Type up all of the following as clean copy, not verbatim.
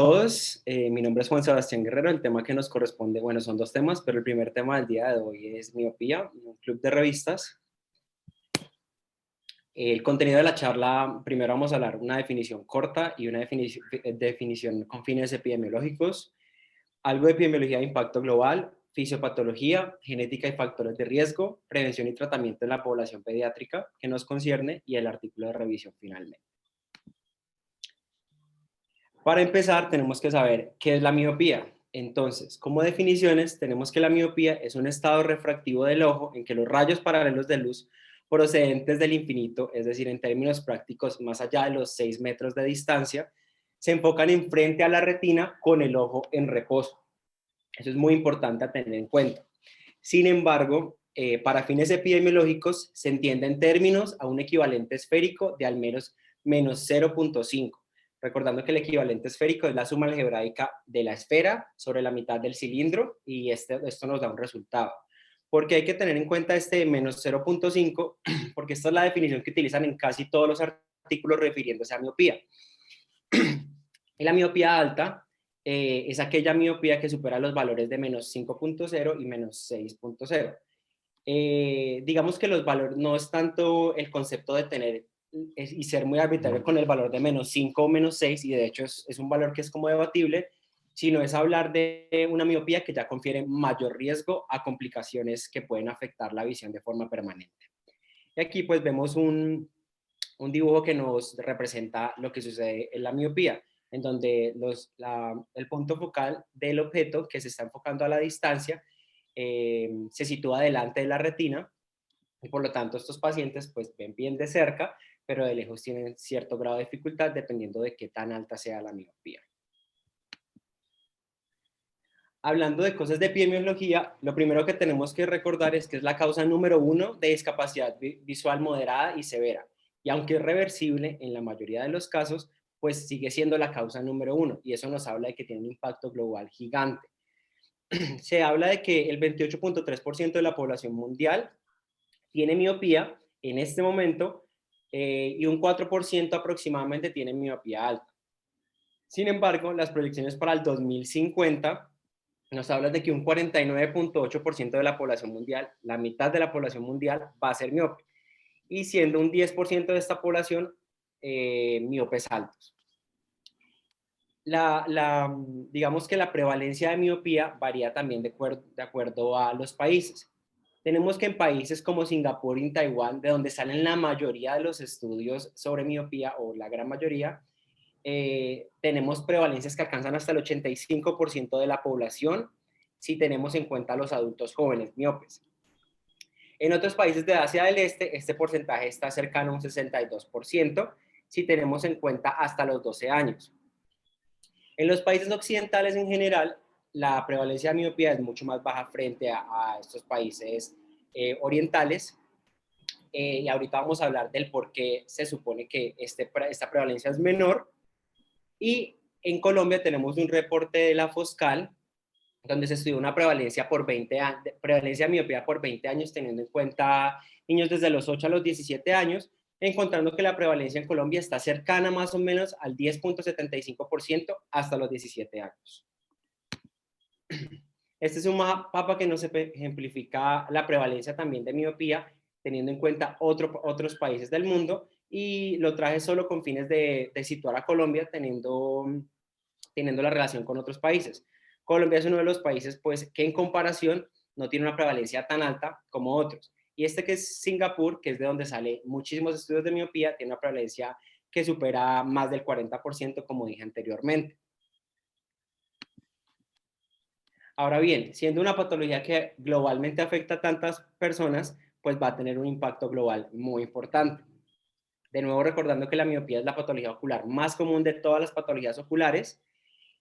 Todos, mi nombre es Juan Sebastián Guerrero. El tema que nos corresponde, bueno, son dos temas, pero el primer tema del día de hoy es miopía, un club de revistas. El contenido de la charla, primero vamos a hablar una definición corta y una definición con fines epidemiológicos, algo de epidemiología de impacto global, fisiopatología, genética y factores de riesgo, prevención y tratamiento en la población pediátrica que nos concierne y el artículo de revisión finalmente. Para empezar, tenemos que saber qué es la miopía. Entonces, como definiciones, tenemos que la miopía es un estado refractivo del ojo en que los rayos paralelos de luz procedentes del infinito, es decir, en términos prácticos, más allá de los 6 metros de distancia, se enfocan enfrente a la retina con el ojo en reposo. Eso es muy importante a tener en cuenta. Sin embargo, para fines epidemiológicos, se entiende en términos a un equivalente esférico de al menos menos 0.5. Recordando que el equivalente esférico es la suma algebraica de la esfera sobre la mitad del cilindro y esto nos da un resultado. Porque hay que tener en cuenta este menos 0.5, porque esta es la definición que utilizan en casi todos los artículos refiriéndose a miopía. Y la miopía alta es aquella miopía que supera los valores de menos 5.0 y menos 6.0. Digamos que los valores no es tanto el concepto de tener y ser muy arbitrario con el valor de menos 5 o menos 6, y de hecho es un valor que es como debatible, sino es hablar de una miopía que ya confiere mayor riesgo a complicaciones que pueden afectar la visión de forma permanente. Y aquí pues vemos un dibujo que nos representa lo que sucede en la miopía, en donde el punto focal del objeto que se está enfocando a la distancia se sitúa delante de la retina, y por lo tanto estos pacientes pues ven bien de cerca, pero de lejos tienen cierto grado de dificultad dependiendo de qué tan alta sea la miopía. Hablando de cosas de epidemiología, lo primero que tenemos que recordar es que es la causa número 1 de discapacidad visual moderada y severa. Y aunque es reversible en la mayoría de los casos, pues sigue siendo la causa número 1, y eso nos habla de que tiene un impacto global gigante. Se habla de que el 28.3% de la población mundial tiene miopía en este momento, y un 4% aproximadamente tiene miopía alta. Sin embargo, las proyecciones para el 2050 nos hablan de que un 49.8% de la población mundial, la mitad de la población mundial, va a ser miope, y siendo un 10% de esta población miopes altos. Digamos que la prevalencia de miopía varía también de acuerdo a los países. Tenemos que en países como Singapur y Taiwán, de donde salen la mayoría de los estudios sobre miopía, o la gran mayoría, tenemos prevalencias que alcanzan hasta el 85% de la población, si tenemos en cuenta a los adultos jóvenes miopes. En otros países de Asia del Este, este porcentaje está cercano a un 62%, si tenemos en cuenta hasta los 12 años. En los países occidentales en general, la prevalencia de miopía es mucho más baja frente a estos países orientales, y ahorita vamos a hablar del por qué se supone que esta prevalencia es menor. Y en Colombia tenemos un reporte de la Foscal, donde se estudió una prevalencia prevalencia de miopía por 20 años, teniendo en cuenta niños desde los 8 a los 17 años, encontrando que la prevalencia en Colombia está cercana más o menos al 10.75% hasta los 17 años. Este es un mapa que nos ejemplifica la prevalencia también de miopía, teniendo en cuenta otros países del mundo, y lo traje solo con fines de situar a Colombia teniendo la relación con otros países. Colombia es uno de los países pues, que en comparación no tiene una prevalencia tan alta como otros. Y este que es Singapur, que es de donde salen muchísimos estudios de miopía, tiene una prevalencia que supera más del 40%, como dije anteriormente. Ahora bien, siendo una patología que globalmente afecta a tantas personas, pues va a tener un impacto global muy importante. De nuevo, recordando que la miopía es la patología ocular más común de todas las patologías oculares,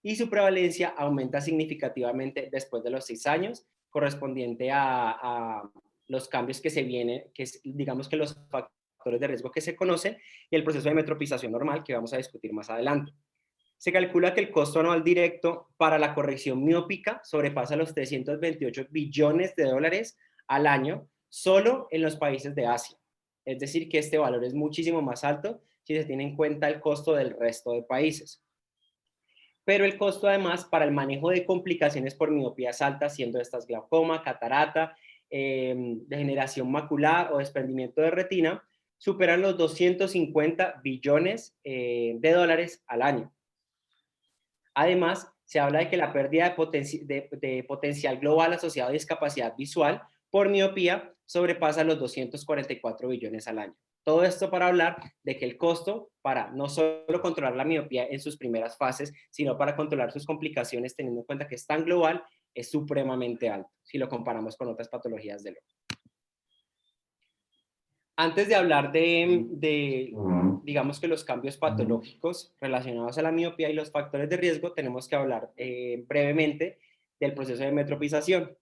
y su prevalencia aumenta significativamente después de los 6 años, correspondiente a los cambios que se vienen, que es, digamos que los factores de riesgo que se conocen, y el proceso de metropización normal que vamos a discutir más adelante. Se calcula que el costo anual directo para la corrección miópica sobrepasa los 328 billones de dólares al año solo en los países de Asia. Es decir, que este valor es muchísimo más alto si se tiene en cuenta el costo del resto de países. pero el costo además para el manejo de complicaciones por miopías altas, siendo estas glaucoma, catarata, degeneración macular o desprendimiento de retina, superan los 250 billones de dólares al año. Además, se habla de que la pérdida de potencial global asociado a discapacidad visual por miopía sobrepasa los 244 billones al año. Todo esto para hablar de que el costo para no solo controlar la miopía en sus primeras fases, sino para controlar sus complicaciones, teniendo en cuenta que es tan global, es supremamente alto si lo comparamos con otras patologías del ojo. Antes de hablar digamos que los cambios patológicos relacionados a la miopía y los factores de riesgo, tenemos que hablar brevemente del proceso de metropización.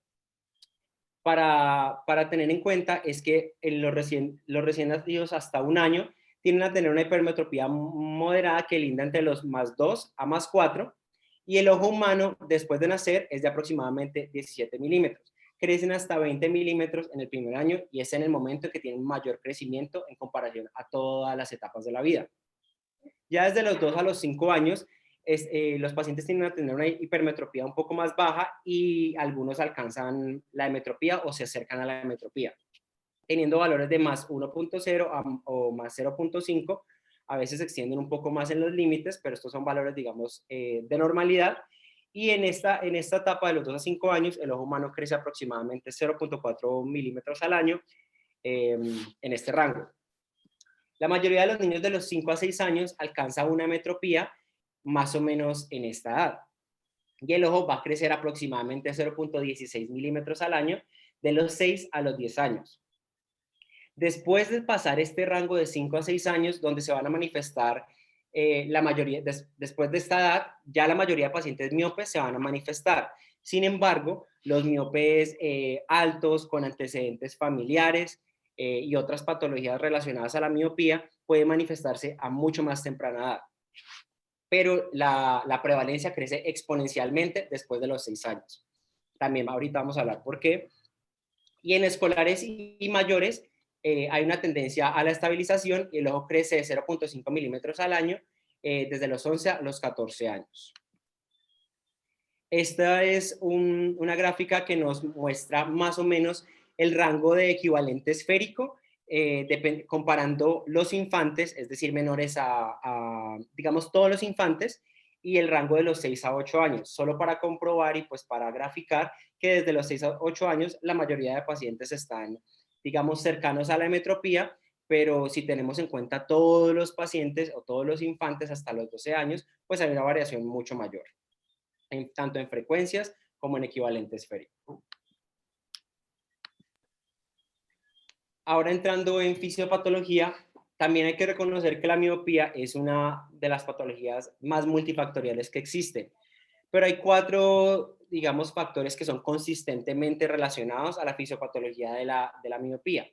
Para tener en cuenta es que en los recién nacidos hasta un año tienden a tener una hipermetropía moderada que linda entre los +2 a +4, y el ojo humano después de nacer es de aproximadamente 17 milímetros. Crecen hasta 20 milímetros en el primer año y es en el momento en que tienen mayor crecimiento en comparación a todas las etapas de la vida. Ya desde los 2 a los 5 años, los pacientes tienden a tener una hipermetropía un poco más baja y algunos alcanzan la hemetropía o se acercan a la hemetropía, teniendo valores de +1.0 o +0.5. A veces se extienden un poco más en los límites, pero estos son valores, digamos, de normalidad. Y en esta etapa de los 2 a 5 años, el ojo humano crece aproximadamente 0.4 milímetros al año en este rango. La mayoría de los niños de los 5 a 6 años alcanza una hemetropía más o menos en esta edad. Y el ojo va a crecer aproximadamente 0.16 milímetros al año de los 6 a los 10 años. Después de pasar este rango de 5 a 6 años, donde se van a manifestar la mayoría, después de esta edad, ya la mayoría de pacientes miopes se van a manifestar. Sin embargo, los miopes altos con antecedentes familiares y otras patologías relacionadas a la miopía pueden manifestarse a mucho más temprana edad. Pero la prevalencia crece exponencialmente después de los 6 años. También ahorita vamos a hablar por qué. Y en escolares y mayores hay una tendencia a la estabilización y el ojo crece de 0.5 milímetros al año desde los 11 a los 14 años. Esta es una gráfica que nos muestra más o menos el rango de equivalente esférico comparando los infantes, es decir, menores digamos, todos los infantes, y el rango de los 6 a 8 años, solo para comprobar y pues para graficar que desde los 6 a 8 años la mayoría de pacientes están, digamos, cercanos a la hemetropía, pero si tenemos en cuenta todos los pacientes o todos los infantes hasta los 12 años, pues hay una variación mucho mayor, tanto en frecuencias como en equivalente esférico. Ahora entrando en fisiopatología, también hay que reconocer que la miopía es una de las patologías más multifactoriales que existen, pero hay 4, digamos, factores que son consistentemente relacionados a la fisiopatología de la miopía.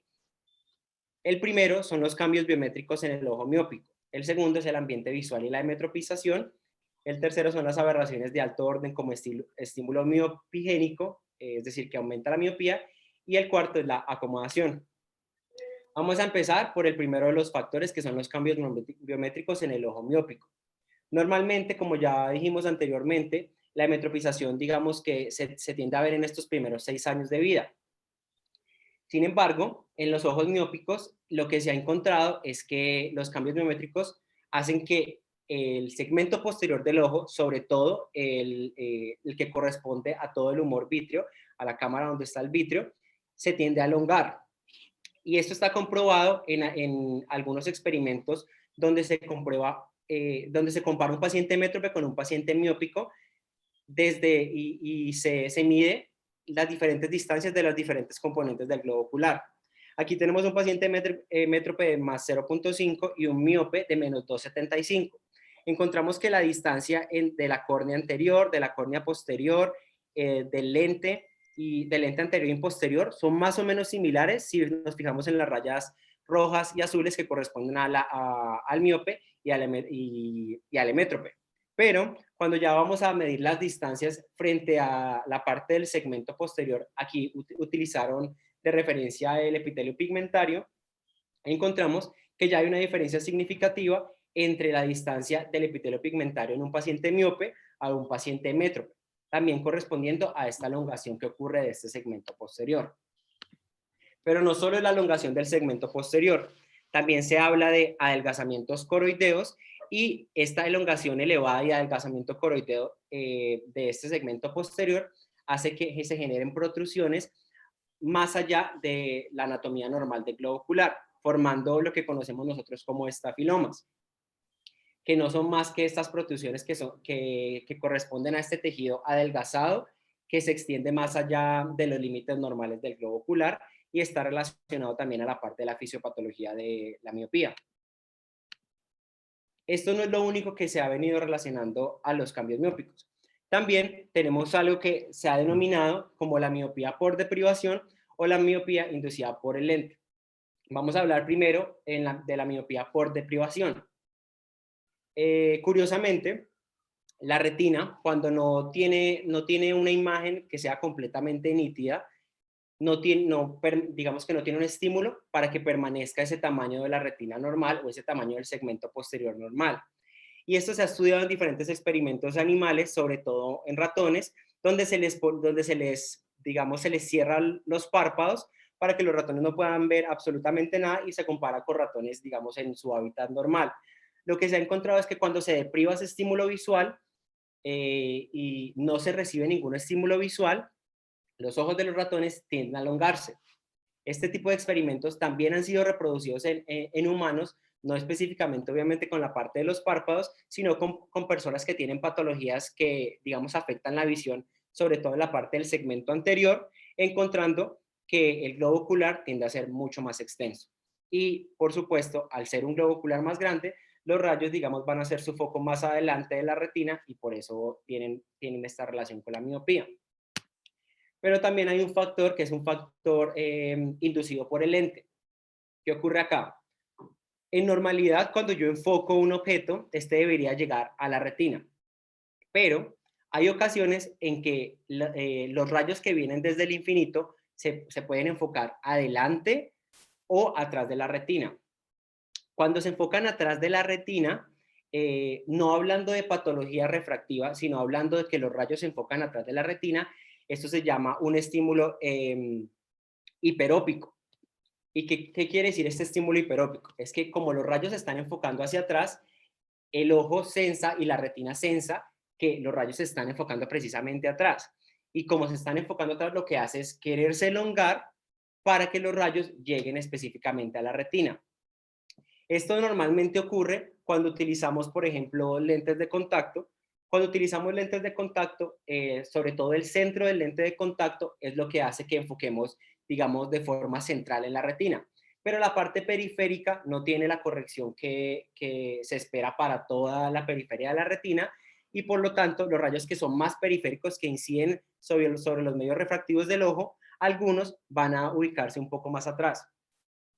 El primero son los cambios biométricos en el ojo miópico. El segundo es el ambiente visual y la hemetropización. El tercero son las aberraciones de alto orden como estímulo miopigénico, es decir, que aumenta la miopía. Y el cuarto es la acomodación. Vamos a empezar por el primero de los factores, que son los cambios biométricos en el ojo miópico. Normalmente, como ya dijimos anteriormente, la hemetropización, digamos que se tiende a ver en estos primeros 6 años de vida. Sin embargo, en los ojos miópicos, lo que se ha encontrado es que los cambios biométricos hacen que el segmento posterior del ojo, sobre todo el que corresponde a todo el humor vítreo, a la cámara donde está el vítreo, se tiende a elongar. Y esto está comprobado en algunos experimentos donde se comprueba, donde se compara un paciente métrope con un paciente miópico y se mide las diferentes distancias de las diferentes componentes del globo ocular. Aquí tenemos un paciente métrope de +0.5 y un miope de -2.75. Encontramos que la distancia de la córnea anterior, de la córnea posterior, del lente anterior y posterior son más o menos similares si nos fijamos en las rayas rojas y azules que corresponden al miope y al hemétrope. Pero cuando ya vamos a medir las distancias frente a la parte del segmento posterior, aquí utilizaron de referencia el epitelio pigmentario, encontramos que ya hay una diferencia significativa entre la distancia del epitelio pigmentario en un paciente miope a un paciente metro, también correspondiendo a esta elongación que ocurre de este segmento posterior. Pero no solo es la elongación del segmento posterior, también se habla de adelgazamientos coroideos y esta elongación elevada y adelgazamiento coroideo de este segmento posterior hace que se generen protrusiones más allá de la anatomía normal del globo ocular, formando lo que conocemos nosotros como estafilomas, que no son más que estas protrusiones que corresponden a este tejido adelgazado que se extiende más allá de los límites normales del globo ocular y está relacionado también a la parte de la fisiopatología de la miopía. Esto no es lo único que se ha venido relacionando a los cambios miópicos. También tenemos algo que se ha denominado como la miopía por deprivación o la miopía inducida por el lente. Vamos a hablar primero de la miopía por deprivación. Curiosamente, la retina, cuando no tiene una imagen que sea completamente nítida, digamos que no tiene un estímulo para que permanezca ese tamaño de la retina normal o ese tamaño del segmento posterior normal. Y esto se ha estudiado en diferentes experimentos animales, sobre todo en ratones, donde se les cierran los párpados para que los ratones no puedan ver absolutamente nada y se compara con ratones, digamos, en su hábitat normal. Lo que se ha encontrado es que cuando se depriva ese estímulo visual y no se recibe ningún estímulo visual, los ojos de los ratones tienden a elongarse. Este tipo de experimentos también han sido reproducidos en humanos, no específicamente obviamente con la parte de los párpados, sino con personas que tienen patologías que, digamos, afectan la visión, sobre todo en la parte del segmento anterior, encontrando que el globo ocular tiende a ser mucho más extenso. Y, por supuesto, al ser un globo ocular más grande, los rayos, digamos, van a ser su foco más adelante de la retina y por eso tienen esta relación con la miopía. Pero también hay un factor que es un factor inducido por el lente. ¿Qué ocurre acá? En normalidad, cuando yo enfoco un objeto, este debería llegar a la retina. Pero hay ocasiones en que los rayos que vienen desde el infinito se pueden enfocar adelante o atrás de la retina. Cuando se enfocan atrás de la retina, no hablando de patología refractiva, sino hablando de que los rayos se enfocan atrás de la retina, esto se llama un estímulo hiperópico. ¿Y qué quiere decir este estímulo hiperópico? Es que como los rayos se están enfocando hacia atrás, el ojo sensa y la retina sensa que los rayos se están enfocando precisamente atrás. Y como se están enfocando atrás, lo que hace es quererse elongar para que los rayos lleguen específicamente a la retina. Esto normalmente ocurre cuando utilizamos, por ejemplo, lentes de contacto. Cuando utilizamos lentes de contacto, sobre todo el centro del lente de contacto es lo que hace que enfoquemos, digamos, de forma central en la retina. Pero la parte periférica no tiene la corrección que se espera para toda la periferia de la retina y por lo tanto los rayos que son más periféricos, que inciden sobre los medios refractivos del ojo, algunos van a ubicarse un poco más atrás.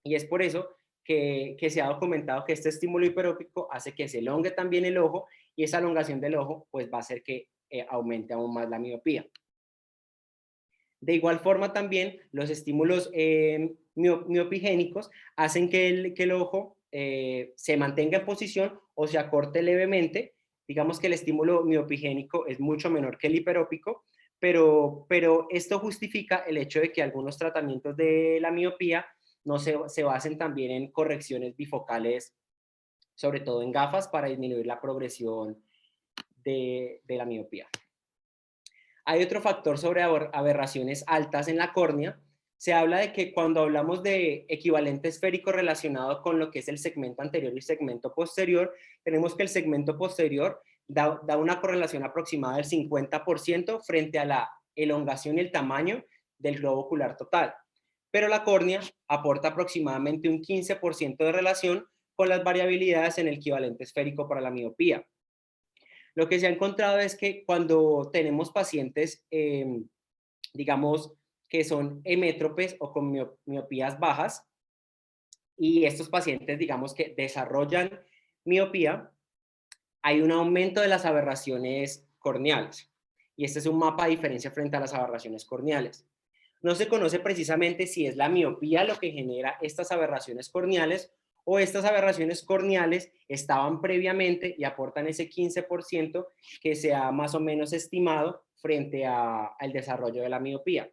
Y es por eso que se ha documentado que este estímulo hiperópico hace que se elongue también el ojo y esa elongación del ojo pues va a hacer que aumente aún más la miopía. De igual forma también los estímulos miopigénicos hacen que el ojo se mantenga en posición o se acorte levemente. Digamos que el estímulo miopigénico es mucho menor que el hiperópico, pero esto justifica el hecho de que algunos tratamientos de la miopía no se basen también en correcciones bifocales, sobre todo en gafas, para disminuir la progresión de la miopía. Hay otro factor sobre aberraciones altas en la córnea. Se habla de que cuando hablamos de equivalente esférico relacionado con lo que es el segmento anterior y el segmento posterior, tenemos que el segmento posterior da una correlación aproximada del 50% frente a la elongación y el tamaño del globo ocular total. Pero la córnea aporta aproximadamente un 15% de relación con las variabilidades en el equivalente esférico para la miopía. Lo que se ha encontrado es que cuando tenemos pacientes, digamos, que son hemétropes o con miopías bajas, y estos pacientes, digamos, que desarrollan miopía, hay un aumento de las aberraciones corneales. Y este es un mapa de diferencia frente a las aberraciones corneales. No se conoce precisamente si es la miopía lo que genera estas aberraciones corneales o estas aberraciones corneales estaban previamente y aportan ese 15% que se ha más o menos estimado frente al desarrollo de la miopía.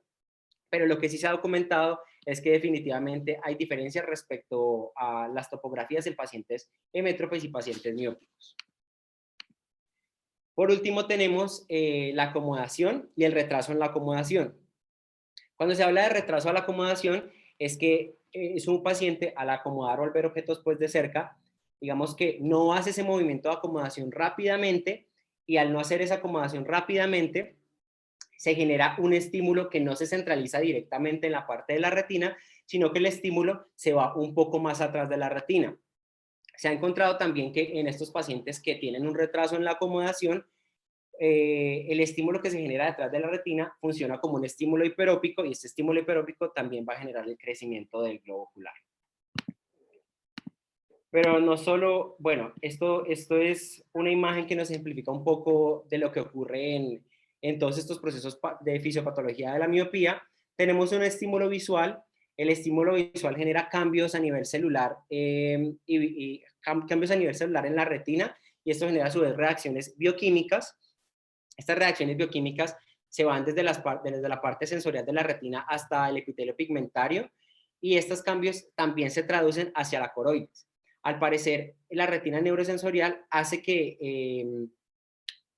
Pero lo que sí se ha documentado es que definitivamente hay diferencias respecto a las topografías en pacientes hemétropes y pacientes miópicos. Por último, tenemos la acomodación y el retraso en la acomodación. Cuando se habla de retraso a la acomodación, es que es un paciente al acomodar o al ver objetos pues de cerca, digamos que no hace ese movimiento de acomodación rápidamente, y al no hacer esa acomodación rápidamente, se genera un estímulo que no se centraliza directamente en la parte de la retina, sino que el estímulo se va un poco más atrás de la retina. Se ha encontrado también que en estos pacientes que tienen un retraso en la acomodación, el estímulo que se genera detrás de la retina funciona como un estímulo hiperópico, y este estímulo hiperópico también va a generar el crecimiento del globo ocular. Pero no solo, bueno, esto es una imagen que nos ejemplifica un poco de lo que ocurre en todos estos procesos de fisiopatología de la miopía. Tenemos un estímulo visual. El estímulo visual genera cambios a nivel celular y cambios a nivel celular en la retina, y esto genera a su vez reacciones bioquímicas. Estas reacciones bioquímicas se van desde la parte sensorial de la retina hasta el epitelio pigmentario, y estos cambios también se traducen hacia la coroides. Al parecer, la retina neurosensorial hace que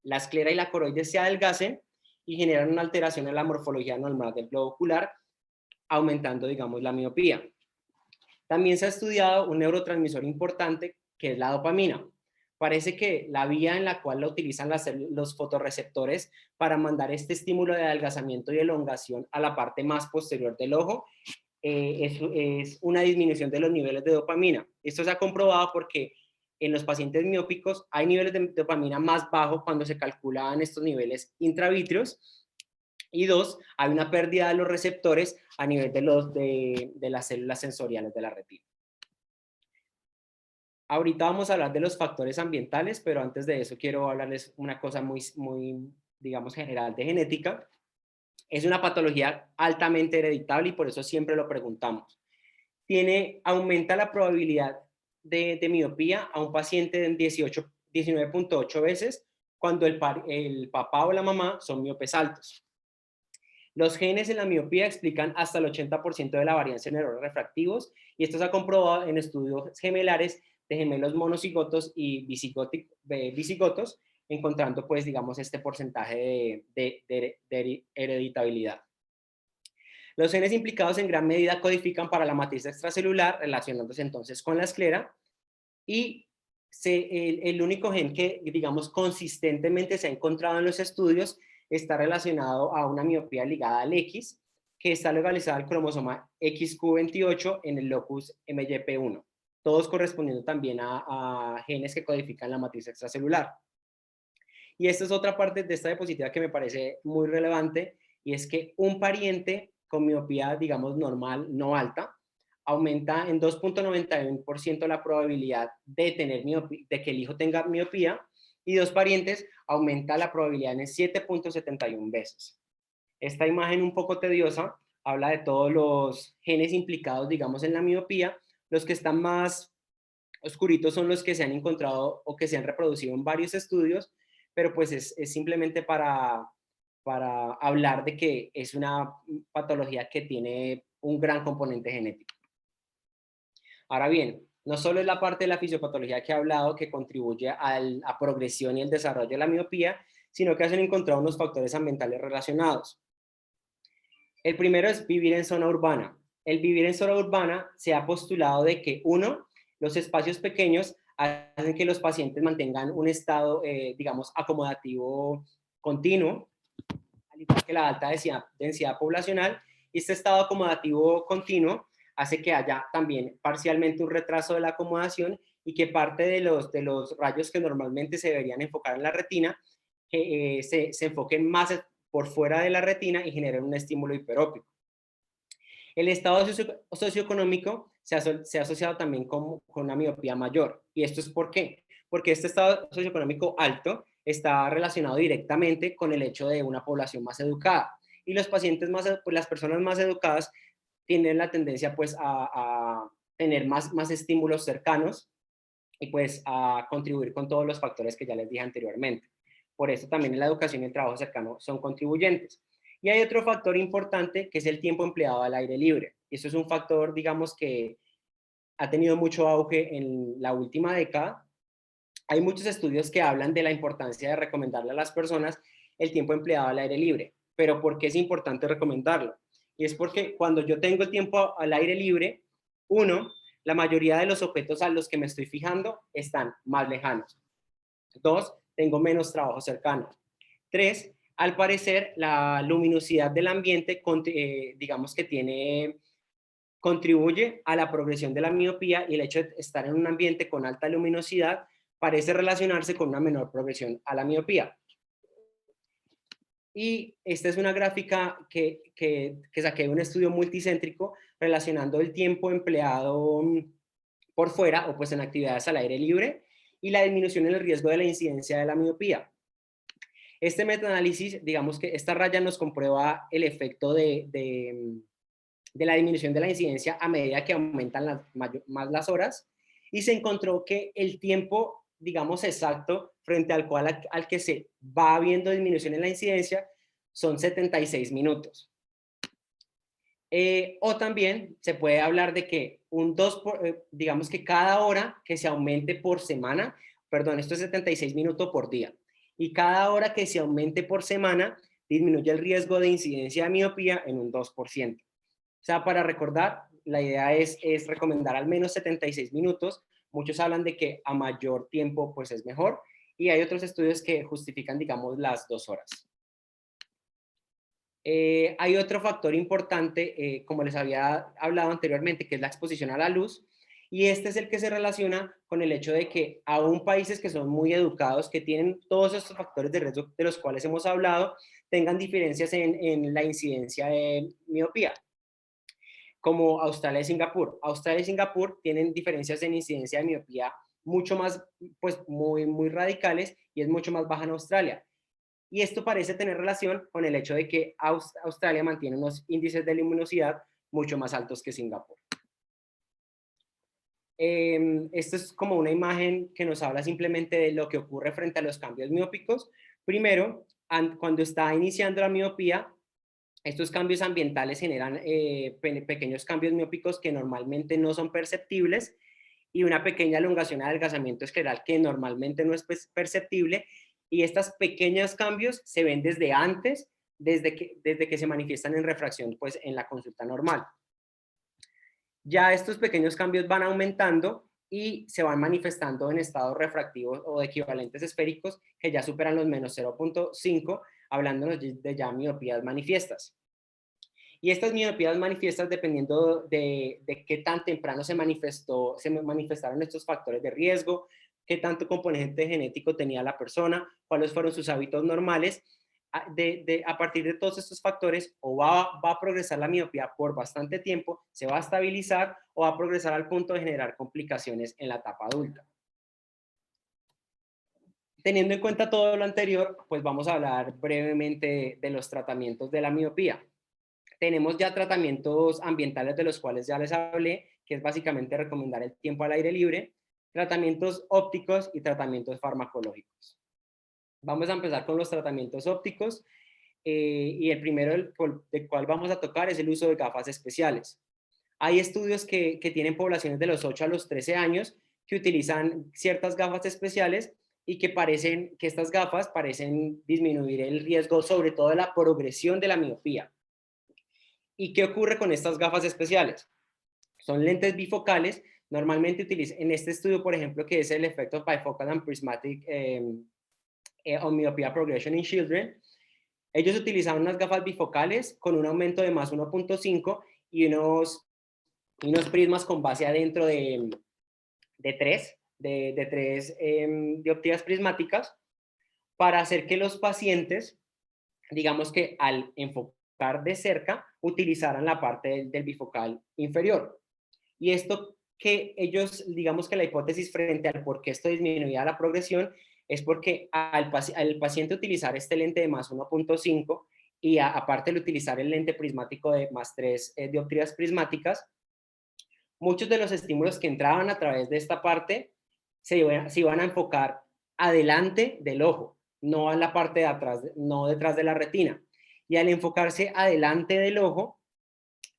la esclera y la coroides se adelgacen y generan una alteración en la morfología normal del globo ocular, aumentando, digamos, la miopía. También se ha estudiado un neurotransmisor importante, que es la dopamina. Parece que la vía en la cual la utilizan los fotorreceptores para mandar este estímulo de adelgazamiento y elongación a la parte más posterior del ojo es una disminución de los niveles de dopamina. Esto se ha comprobado porque en los pacientes miópicos hay niveles de dopamina más bajos cuando se calculan estos niveles intravítreos, y dos, hay una pérdida de los receptores a nivel de las células sensoriales de la retina. Ahorita vamos a hablar de los factores ambientales, pero antes de eso quiero hablarles una cosa muy, digamos, general de genética. Es una patología altamente hereditable y por eso siempre lo preguntamos. Aumenta la probabilidad de miopía a un paciente en 19.8 veces cuando el papá o la mamá son miopes altos. Los genes en la miopía explican hasta el 80% de la variancia en errores refractivos, y esto se ha comprobado en estudios gemelares de gemelos monocigotos y bicigotos, encontrando pues digamos este porcentaje de hereditabilidad. Los genes implicados en gran medida codifican para la matriz extracelular, relacionándose entonces con la esclera, y el único gen que, digamos, consistentemente se ha encontrado en los estudios está relacionado a una miopía ligada al X, que está localizada al cromosoma XQ28 en el locus MYP1, todos correspondiendo también a genes que codifican la matriz extracelular. Y esta es otra parte de esta diapositiva que me parece muy relevante, y es que un pariente con miopía, digamos, normal, no alta, aumenta en 2.91% la probabilidad de que el hijo tenga miopía, y dos parientes aumenta la probabilidad en 7.71 veces. Esta imagen un poco tediosa habla de todos los genes implicados, digamos, en la miopía. Los que están más oscuritos son los que se han encontrado o que se han reproducido en varios estudios, pero pues es simplemente para hablar de que es una patología que tiene un gran componente genético. Ahora bien, no solo es la parte de la fisiopatología que he hablado que contribuye a la progresión y el desarrollo de la miopía, sino que se han encontrado unos factores ambientales relacionados. El primero es vivir en zona urbana. El vivir en zona urbana se ha postulado de que, uno, los espacios pequeños hacen que los pacientes mantengan un estado, digamos, acomodativo continuo, al igual que la alta densidad poblacional, y este estado acomodativo continuo hace que haya también parcialmente un retraso de la acomodación, y que parte de los rayos que normalmente se deberían enfocar en la retina se enfoquen más por fuera de la retina y generen un estímulo hiperópico. El estado socioeconómico se ha asociado también con una miopía mayor. ¿Y esto es por qué? Porque este estado socioeconómico alto está relacionado directamente con el hecho de una población más educada. Y los pacientes las personas más educadas tienen la tendencia pues a tener más estímulos cercanos y pues a contribuir con todos los factores que ya les dije anteriormente. Por eso también la educación y el trabajo cercano son contribuyentes. Y hay otro factor importante que es el tiempo empleado al aire libre. Y eso es un factor, digamos, que ha tenido mucho auge en la última década. Hay muchos estudios que hablan de la importancia de recomendarle a las personas el tiempo empleado al aire libre. Pero ¿por qué es importante recomendarlo? Y es porque cuando yo tengo el tiempo al aire libre, uno, la mayoría de los objetos a los que me estoy fijando están más lejanos. Dos, tengo menos trabajo cercano. Tres, al parecer, la luminosidad del ambiente, digamos que contribuye a la progresión de la miopía, y el hecho de estar en un ambiente con alta luminosidad parece relacionarse con una menor progresión a la miopía. Y esta es una gráfica que saqué de un estudio multicéntrico relacionando el tiempo empleado por fuera o pues en actividades al aire libre y la disminución en el riesgo de la incidencia de la miopía. Este metaanálisis, digamos que esta raya nos comprueba el efecto de la disminución de la incidencia a medida que aumentan más las horas, y se encontró que el tiempo, digamos, exacto frente al que se va viendo disminución en la incidencia son 76 minutos. O también se puede hablar de que digamos que cada hora que se aumente por semana, perdón, esto es 76 minutos por día, y cada hora que se aumente por semana disminuye el riesgo de incidencia de miopía en un 2%. O sea, para recordar, la idea es recomendar al menos 76 minutos. Muchos hablan de que a mayor tiempo pues es mejor, y hay otros estudios que justifican, digamos, las 2 horas. Hay otro factor importante, como les había hablado anteriormente, que es la exposición a la luz, y este es el que se relaciona con el hecho de que aún países que son muy educados, que tienen todos estos factores de riesgo de los cuales hemos hablado, tengan diferencias en la incidencia de miopía, como Australia y Singapur. Australia y Singapur tienen diferencias en incidencia de miopía mucho más, pues muy radicales, y es mucho más baja en Australia. Y esto parece tener relación con el hecho de que Australia mantiene unos índices de luminosidad mucho más altos que Singapur. Esto es como una imagen que nos habla simplemente de lo que ocurre frente a los cambios miópicos. Primero, cuando está iniciando la miopía, estos cambios ambientales generan pequeños cambios miópicos que normalmente no son perceptibles, y una pequeña elongación de adelgazamiento escleral que normalmente no es perceptible, y estos pequeños cambios se ven desde antes, desde que se manifiestan en refracción, pues en la consulta normal. Ya estos pequeños cambios van aumentando y se van manifestando en estados refractivos o de equivalentes esféricos que ya superan los menos 0.5, hablándonos de ya miopías manifiestas. Y estas miopías manifiestas, dependiendo de qué tan temprano se manifestaron estos factores de riesgo, qué tanto componente genético tenía la persona, cuáles fueron sus hábitos normales, a partir de todos estos factores, o va a progresar la miopía por bastante tiempo, se va a estabilizar, o va a progresar al punto de generar complicaciones en la etapa adulta. Teniendo en cuenta todo lo anterior, pues vamos a hablar brevemente de los tratamientos de la miopía. Tenemos ya tratamientos ambientales de los cuales ya les hablé, que es básicamente recomendar el tiempo al aire libre, tratamientos ópticos y tratamientos farmacológicos. Vamos a empezar con los tratamientos ópticos, y el primero del cual vamos a tocar es el uso de gafas especiales. Hay estudios que tienen poblaciones de los 8 a los 13 años que utilizan ciertas gafas especiales, y que estas gafas parecen disminuir el riesgo, sobre todo de la progresión de la miopía. ¿Y qué ocurre con estas gafas especiales? Son lentes bifocales, normalmente utilizan, en este estudio, por ejemplo, que es el efecto Bifocal and Prismatic on Myopia Progression in Children, ellos utilizaban unas gafas bifocales con un aumento de más 1.5 y unos prismas con base adentro de tres dioptrías prismáticas, para hacer que los pacientes, digamos que al enfocar de cerca, utilizaran la parte del bifocal inferior. Y esto que ellos, digamos que la hipótesis frente al por qué esto disminuía la progresión, es porque al paciente utilizar este lente de más 1.5 y aparte de utilizar el lente prismático de más 3 dioptrías prismáticas, Muchos de los estímulos que entraban a través de esta parte se iban a enfocar adelante del ojo, no en la parte de atrás, no detrás de la retina. Y al enfocarse adelante del ojo,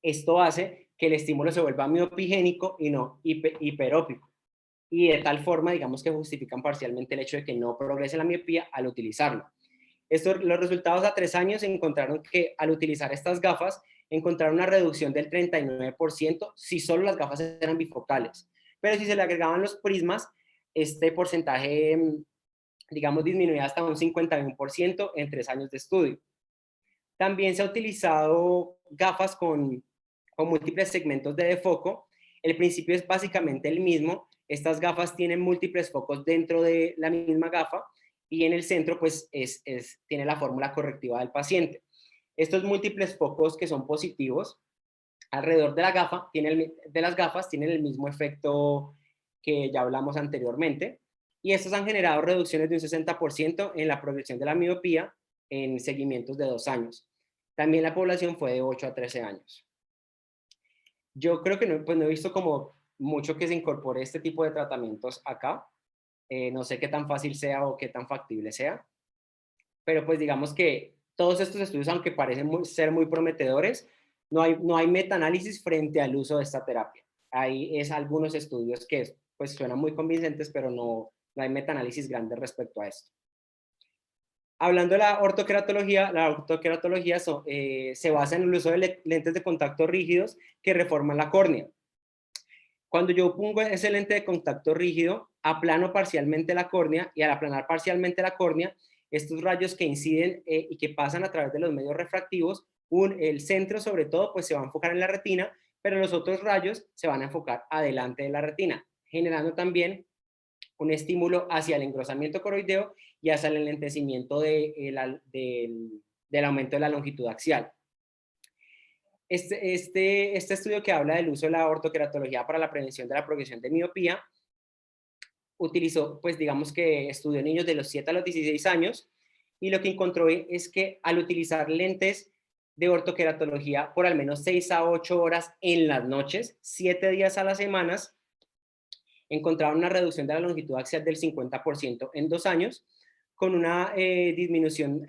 esto hace que el estímulo se vuelva miopigénico y no hiperópico. Y de tal forma, digamos que justifican parcialmente el hecho de que no progrese la miopía al utilizarlo. Los resultados a 3 años encontraron que al utilizar estas gafas, encontraron una reducción del 39% si solo las gafas eran bifocales. Pero si se le agregaban los prismas, este porcentaje, digamos, disminuía hasta un 51% en 3 años de estudio. También se ha utilizado gafas con múltiples segmentos de defoco. El principio es básicamente el mismo. Estas gafas tienen múltiples focos dentro de la misma gafa y en el centro pues tiene la fórmula correctiva del paciente. Estos múltiples focos que son positivos alrededor de la gafa, de las gafas tienen el mismo efecto que ya hablamos anteriormente, y estos han generado reducciones de un 60% en la progresión de la miopía en seguimientos de 2 años. También la población fue de 8 a 13 años. Yo creo que no, pues no he visto como mucho que se incorpore este tipo de tratamientos acá. No sé qué tan fácil sea o qué tan factible sea, pero pues digamos que todos estos estudios, aunque parecen ser muy prometedores, no hay metaanálisis frente al uso de esta terapia. Hay algunos estudios que pues suenan muy convincentes, pero no hay metaanálisis grandes respecto a esto. Hablando de la ortoqueratología se basa en el uso de lentes de contacto rígidos que reforman la córnea. Cuando yo pongo ese lente de contacto rígido, aplano parcialmente la córnea, y al aplanar parcialmente la córnea, estos rayos que inciden y que pasan a través de los medios refractivos, el centro sobre todo pues se va a enfocar en la retina, pero los otros rayos se van a enfocar adelante de la retina, generando también un estímulo hacia el engrosamiento coroideo y hacia el enlentecimiento del aumento de la longitud axial. Este estudio que habla del uso de la ortoqueratología para la prevención de la progresión de miopía utilizó, pues digamos que estudió niños de los 7 a los 16 años, y lo que encontró es que al utilizar lentes de ortoqueratología por al menos 6 a 8 horas en las noches, 7 días a las semanas, encontraron una reducción de la longitud axial del 50% en 2 años, con una disminución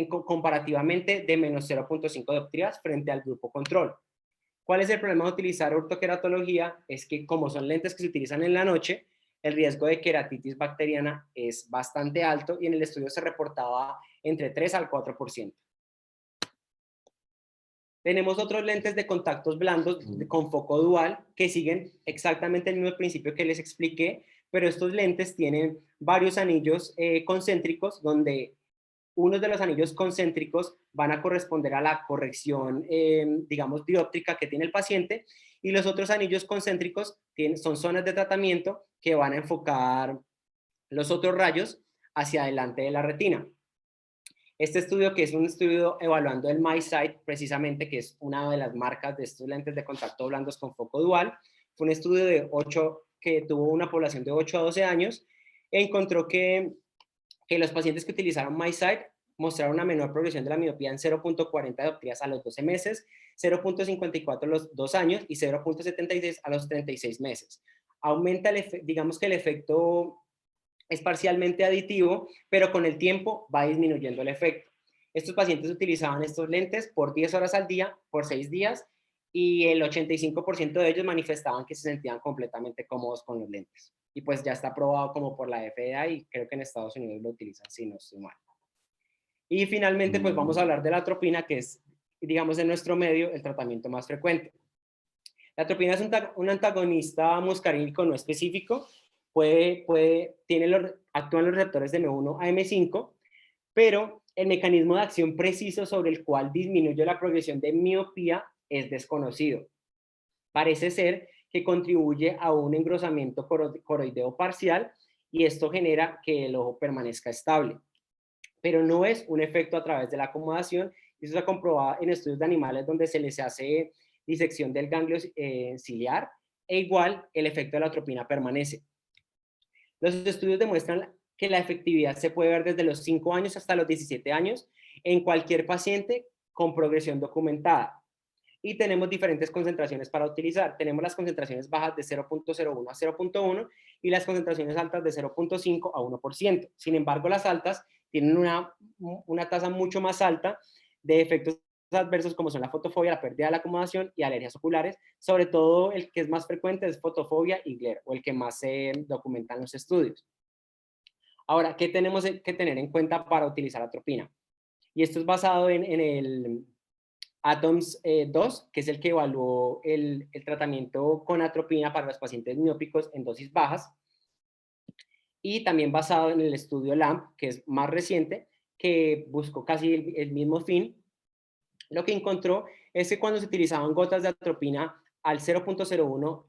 comparativamente de menos 0.5 dioptrías frente al grupo control. ¿Cuál es el problema de utilizar ortoqueratología? Es que como son lentes que se utilizan en la noche, el riesgo de queratitis bacteriana es bastante alto, y en el estudio se reportaba entre 3 al 4%. Tenemos otros lentes de contactos blandos con foco dual que siguen exactamente el mismo principio que les expliqué, pero estos lentes tienen varios anillos concéntricos, donde unos de los anillos concéntricos van a corresponder a la corrección, digamos, dióptrica que tiene el paciente, y los otros anillos concéntricos son zonas de tratamiento que van a enfocar los otros rayos hacia adelante de la retina. Este estudio, que es un estudio evaluando el MiSight, precisamente, que es una de las marcas de estos lentes de contacto blandos con foco dual, fue un estudio que tuvo una población de 8 a 12 años, e encontró que los pacientes que utilizaron MiSight mostraron una menor progresión de la miopía en 0.40 dioptrías a los 12 meses, 0.54 a los 2 años y 0.76 a los 36 meses. Aumenta, digamos que el efecto es parcialmente aditivo, pero con el tiempo va disminuyendo el efecto. Estos pacientes utilizaban estos lentes por 10 horas al día, por 6 días, y el 85% de ellos manifestaban que se sentían completamente cómodos con los lentes. Y pues ya está aprobado como por la FDA, y creo que en Estados Unidos lo utilizan, si no estoy mal. Y finalmente, pues vamos a hablar de la atropina, que es, digamos, en nuestro medio el tratamiento más frecuente. La atropina es un antagonista muscarínico no específico, actúan los receptores de M1 a M5, pero el mecanismo de acción preciso sobre el cual disminuye la progresión de miopía es desconocido. Parece ser que contribuye a un engrosamiento coroideo parcial, y esto genera que el ojo permanezca estable, pero no es un efecto a través de la acomodación, y eso se ha comprobado en estudios de animales donde se les hace disección del ganglio ciliar, e igual el efecto de la atropina permanece. Los estudios demuestran que la efectividad se puede ver desde los 5 años hasta los 17 años en cualquier paciente con progresión documentada. y tenemos diferentes concentraciones para utilizar. Tenemos las concentraciones bajas de 0.01 a 0.1 y las concentraciones altas de 0.5 a 1%. Sin embargo, las altas tienen una tasa mucho más alta de efectos adversos como son la fotofobia, la pérdida de la acomodación y alergias oculares. Sobre todo el que es más frecuente es fotofobia y glare, o el que más se documenta en los estudios. Ahora, ¿qué tenemos que tener en cuenta para utilizar atropina? Y esto es basado en el ATOMS 2, que es el que evaluó el tratamiento con atropina para los pacientes miópicos en dosis bajas, y también basado en el estudio LAMP, que es más reciente, que buscó casi el mismo fin. Lo que encontró es que cuando se utilizaban gotas de atropina al 0.01,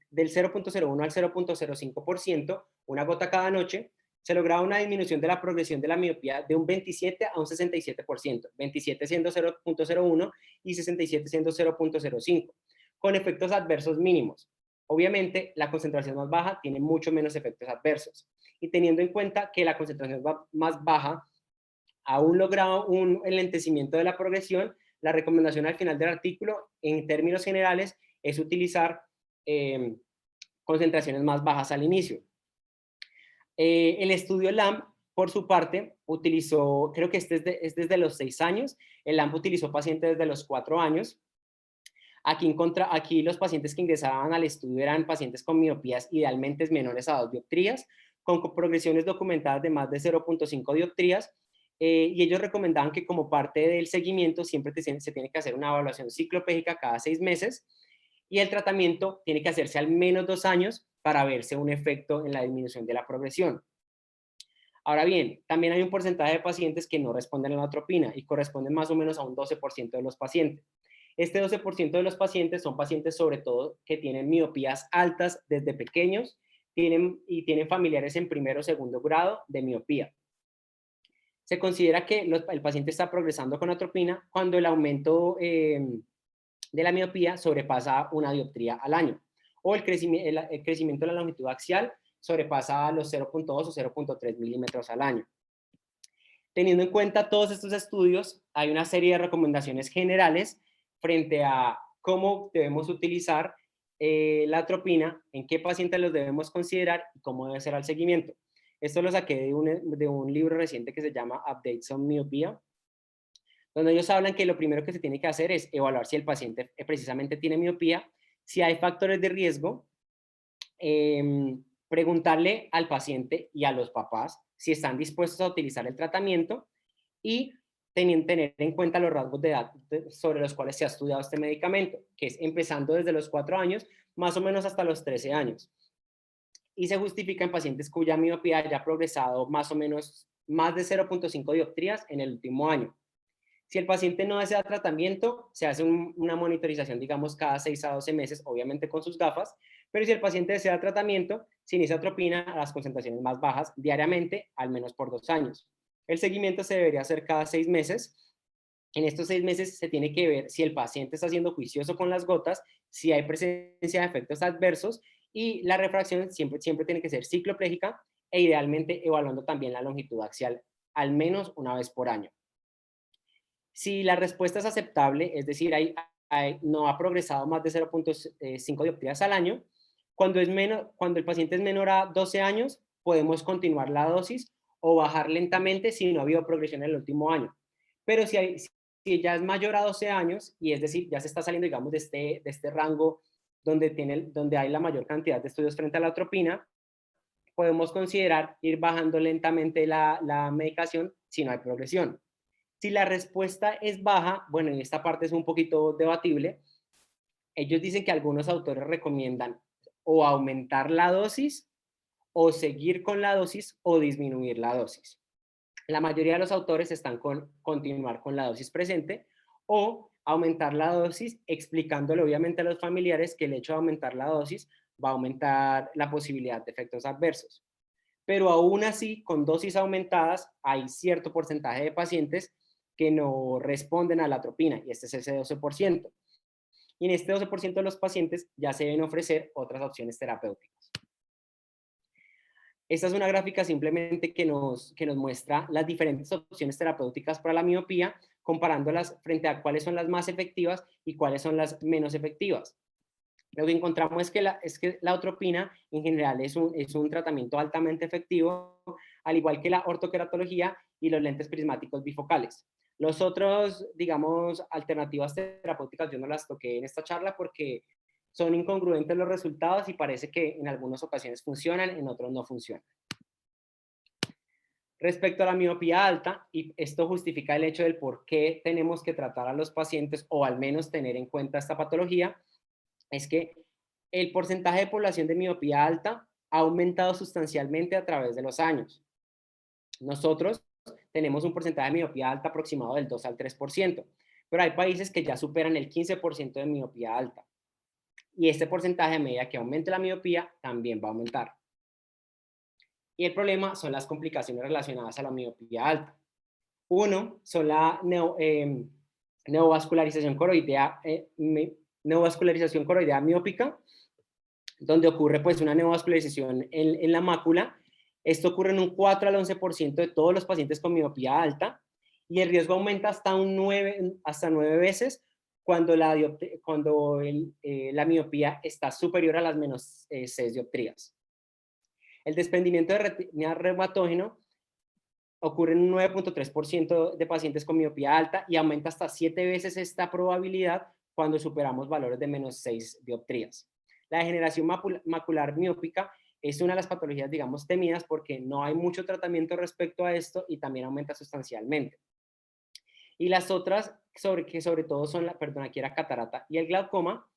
del 0.01 al 0.05%, una gota cada noche, se lograba una disminución de la progresión de la miopía de un 27 a un 67%, 27 siendo 0.01 y 67 siendo 0.05, con efectos adversos mínimos. Obviamente, la concentración más baja tiene mucho menos efectos adversos. Y teniendo en cuenta que la concentración más baja aún lograba un enlentecimiento de la progresión, la recomendación al final del artículo, en términos generales, es utilizar concentraciones más bajas al inicio. El estudio LAMP, por su parte, utilizó, creo que es desde los 6 años, el LAMP utilizó pacientes desde los 4 años. Aquí los pacientes que ingresaban al estudio eran pacientes con miopías idealmente menores a 2 dioptrías, con progresiones documentadas de más de 0.5 dioptrías, y ellos recomendaban que como parte del seguimiento siempre se tiene que hacer una evaluación ciclopégica cada 6 meses, y el tratamiento tiene que hacerse al menos 2 años para verse un efecto en la disminución de la progresión. Ahora bien, también hay un porcentaje de pacientes que no responden a la atropina y corresponden más o menos a un 12% de los pacientes. Este 12% de los pacientes son pacientes sobre todo que tienen miopías altas desde pequeños tienen familiares en primero o segundo grado de miopía. Se considera que el paciente está progresando con atropina cuando el aumento de la miopía sobrepasa una dioptría al año, o el crecimiento de la longitud axial sobrepasa los 0.2 o 0.3 milímetros al año. Teniendo en cuenta todos estos estudios, hay una serie de recomendaciones generales frente a cómo debemos utilizar la atropina, en qué pacientes los debemos considerar y cómo debe ser el seguimiento. Esto lo saqué de un libro reciente que se llama Updates on Myopia, donde ellos hablan que lo primero que se tiene que hacer es evaluar si el paciente precisamente tiene miopía, si hay factores de riesgo, preguntarle al paciente y a los papás si están dispuestos a utilizar el tratamiento y tener en cuenta los rasgos de edad sobre los cuales se ha estudiado este medicamento, que es empezando desde los 4 años, más o menos hasta los 13 años. Y se justifica en pacientes cuya miopía haya progresado más o menos más de 0.5 dioptrías en el último año. Si el paciente no desea tratamiento, se hace una monitorización, digamos, cada 6 a 12 meses, obviamente con sus gafas, pero si el paciente desea tratamiento, se inicia atropina a las concentraciones más bajas diariamente, al menos por 2 años. El seguimiento se debería hacer cada 6 meses. En estos 6 meses se tiene que ver si el paciente está siendo juicioso con las gotas, si hay presencia de efectos adversos, y la refracción siempre tiene que ser cicloplégica e idealmente evaluando también la longitud axial al menos una vez por año. Si la respuesta es aceptable, es decir, no ha progresado más de 0.5 dioptrías al año, cuando el paciente es menor a 12 años, podemos continuar la dosis o bajar lentamente si no ha habido progresión en el último año. Pero si ya es mayor a 12 años, y es decir, ya se está saliendo, digamos, de este rango donde hay la mayor cantidad de estudios frente a la atropina, podemos considerar ir bajando lentamente la medicación si no hay progresión. Si la respuesta es baja, bueno, en esta parte es un poquito debatible. Ellos dicen que algunos autores recomiendan o aumentar la dosis, o seguir con la dosis, o disminuir la dosis. La mayoría de los autores están con continuar con la dosis presente o aumentar la dosis, explicándole obviamente a los familiares que el hecho de aumentar la dosis va a aumentar la posibilidad de efectos adversos. Pero aún así, con dosis aumentadas, hay cierto porcentaje de pacientes que no responden a la atropina, y este es ese 12%. Y en este 12% de los pacientes ya se deben ofrecer otras opciones terapéuticas. Esta es una gráfica simplemente que nos muestra las diferentes opciones terapéuticas para la miopía, comparándolas frente a cuáles son las más efectivas y cuáles son las menos efectivas. Lo que encontramos es que la atropina en general es un tratamiento altamente efectivo, al igual que la ortoqueratología y los lentes prismáticos bifocales. Los otros, digamos, alternativas terapéuticas yo no las toqué en esta charla porque son incongruentes los resultados y parece que en algunas ocasiones funcionan, en otros no funcionan. Respecto a la miopía alta, y esto justifica el hecho del por qué tenemos que tratar a los pacientes o al menos tener en cuenta esta patología, es que el porcentaje de población de miopía alta ha aumentado sustancialmente a través de los años. Nosotros tenemos un porcentaje de miopía alta aproximado del 2 al 3%, pero hay países que ya superan el 15% de miopía alta. Y este porcentaje, a medida que aumente la miopía, también va a aumentar. Y el problema son las complicaciones relacionadas a la miopía alta. Uno son la neovascularización coroidea, neovascularización coroidea miópica, donde ocurre pues una neovascularización en la mácula. Esto ocurre en un 4 al 11% de todos los pacientes con miopía alta y el riesgo aumenta hasta 9 veces cuando la miopía está superior a las menos 6 dioptrías. El desprendimiento de retina reumatógeno ocurre en un 9.3% de pacientes con miopía alta y aumenta hasta 7 veces esta probabilidad cuando superamos valores de menos 6 dioptrías. La degeneración macular miópica es una de las patologías, digamos, temidas porque no hay mucho tratamiento respecto a esto y también aumenta sustancialmente. Y las otras, que sobre todo son aquí era catarata y el glaucoma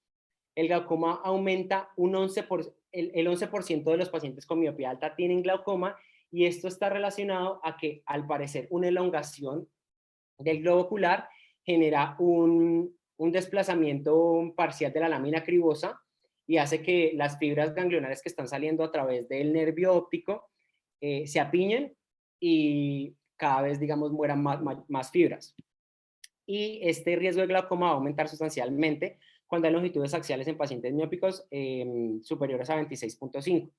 aumenta el 11% de los pacientes con miopía alta tienen glaucoma y esto está relacionado a que al parecer una elongación del globo ocular genera un desplazamiento parcial de la lámina cribosa y hace que las fibras ganglionares que están saliendo a través del nervio óptico se apiñen y cada vez, digamos, mueran más fibras. Y este riesgo de glaucoma va a aumentar sustancialmente cuando hay longitudes axiales en pacientes miópicos superiores a 26.5.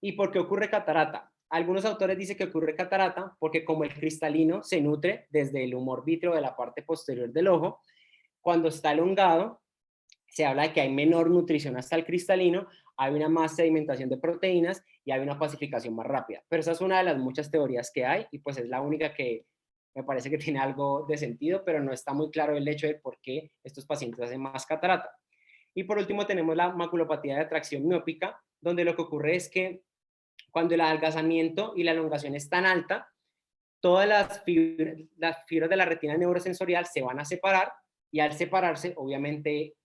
¿Y por qué ocurre catarata? Algunos autores dicen que ocurre catarata porque como el cristalino se nutre desde el humor vítreo de la parte posterior del ojo, cuando está elongado, se habla de que hay menor nutrición hasta el cristalino, hay una más sedimentación de proteínas y hay una pacificación más rápida. Pero esa es una de las muchas teorías que hay y pues es la única que me parece que tiene algo de sentido, pero no está muy claro el hecho de por qué estos pacientes hacen más catarata. Y por último tenemos la maculopatía de atracción miópica, donde lo que ocurre es que cuando el adelgazamiento y la elongación es tan alta, todas las fibras de la retina neurosensorial se van a separar y al separarse, obviamente,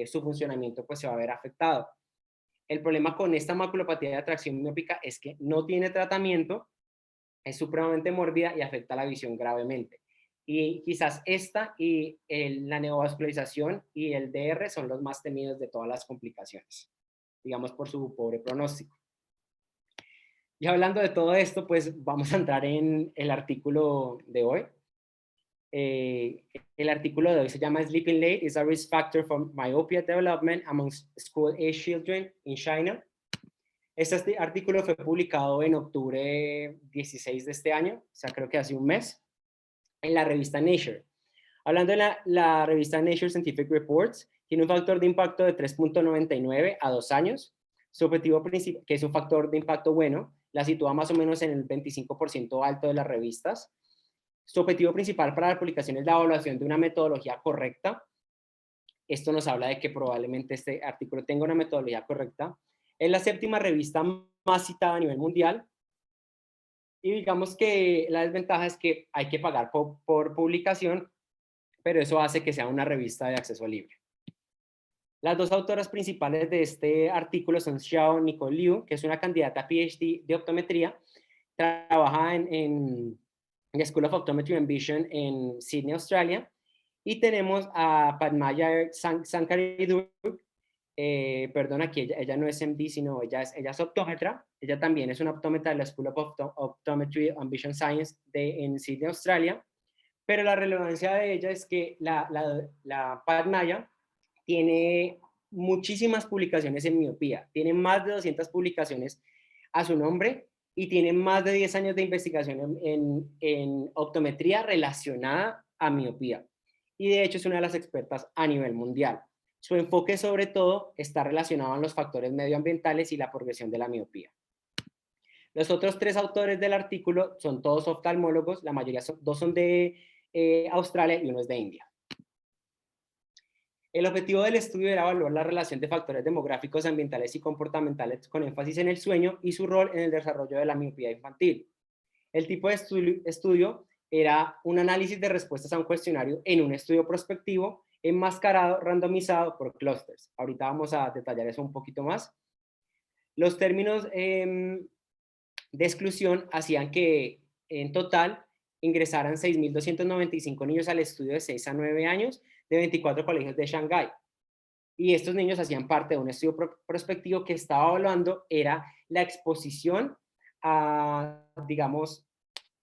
su funcionamiento pues se va a ver afectado. El problema con esta maculopatía de atracción miópica es que no tiene tratamiento, es supremamente mórbida y afecta la visión gravemente. Y quizás esta y la neovascularización y el DR son los más temidos de todas las complicaciones, digamos por su pobre pronóstico. Y hablando de todo esto, pues vamos a entrar en el artículo de hoy. El artículo de hoy se llama Sleeping Late is a Risk Factor for Myopia Development Among School-Age Children in China. Este artículo fue publicado en octubre 16 de este año, o sea, creo que hace un mes, en la revista Nature. Hablando de la revista Nature Scientific Reports, tiene un factor de impacto de 3.99 a 2 años. Su objetivo principal, que es un factor de impacto bueno, la sitúa más o menos en el 25% alto de las revistas. Su objetivo principal para la publicación es la evaluación de una metodología correcta. Esto nos habla de que probablemente este artículo tenga una metodología correcta. Es la 7ª revista más citada a nivel mundial. Y digamos que la desventaja es que hay que pagar por publicación, pero eso hace que sea una revista de acceso libre. Las dos autoras principales de este artículo son Xiao Nicole Liu, que es una candidata a PhD de optometría, trabaja en la School of Optometry and Vision en Sydney, Australia, y tenemos a Padmaya Sankaridurg, perdón, aquí ella no es MD, sino ella es optómetra, ella también es una optómetra de la School of Optometry and Vision Science en Sydney, Australia, pero la relevancia de ella es que la Padmaya tiene muchísimas publicaciones en miopía, tiene más de 200 publicaciones a su nombre y tiene más de 10 años de investigación en optometría relacionada a miopía. Y de hecho es una de las expertas a nivel mundial. Su enfoque sobre todo está relacionado a los factores medioambientales y la progresión de la miopía. Los otros tres autores del artículo son todos oftalmólogos, la mayoría dos son de Australia y uno es de India. El objetivo del estudio era evaluar la relación de factores demográficos, ambientales y comportamentales con énfasis en el sueño y su rol en el desarrollo de la miopía infantil. El tipo de estudio era un análisis de respuestas a un cuestionario en un estudio prospectivo, enmascarado, randomizado por clústeres. Ahorita vamos a detallar eso un poquito más. Los términos de exclusión hacían que en total ingresaran 6.295 niños al estudio de 6 a 9 años de 24 colegios de Shanghái. Y estos niños hacían parte de un estudio prospectivo que estaba evaluando era la exposición a, digamos,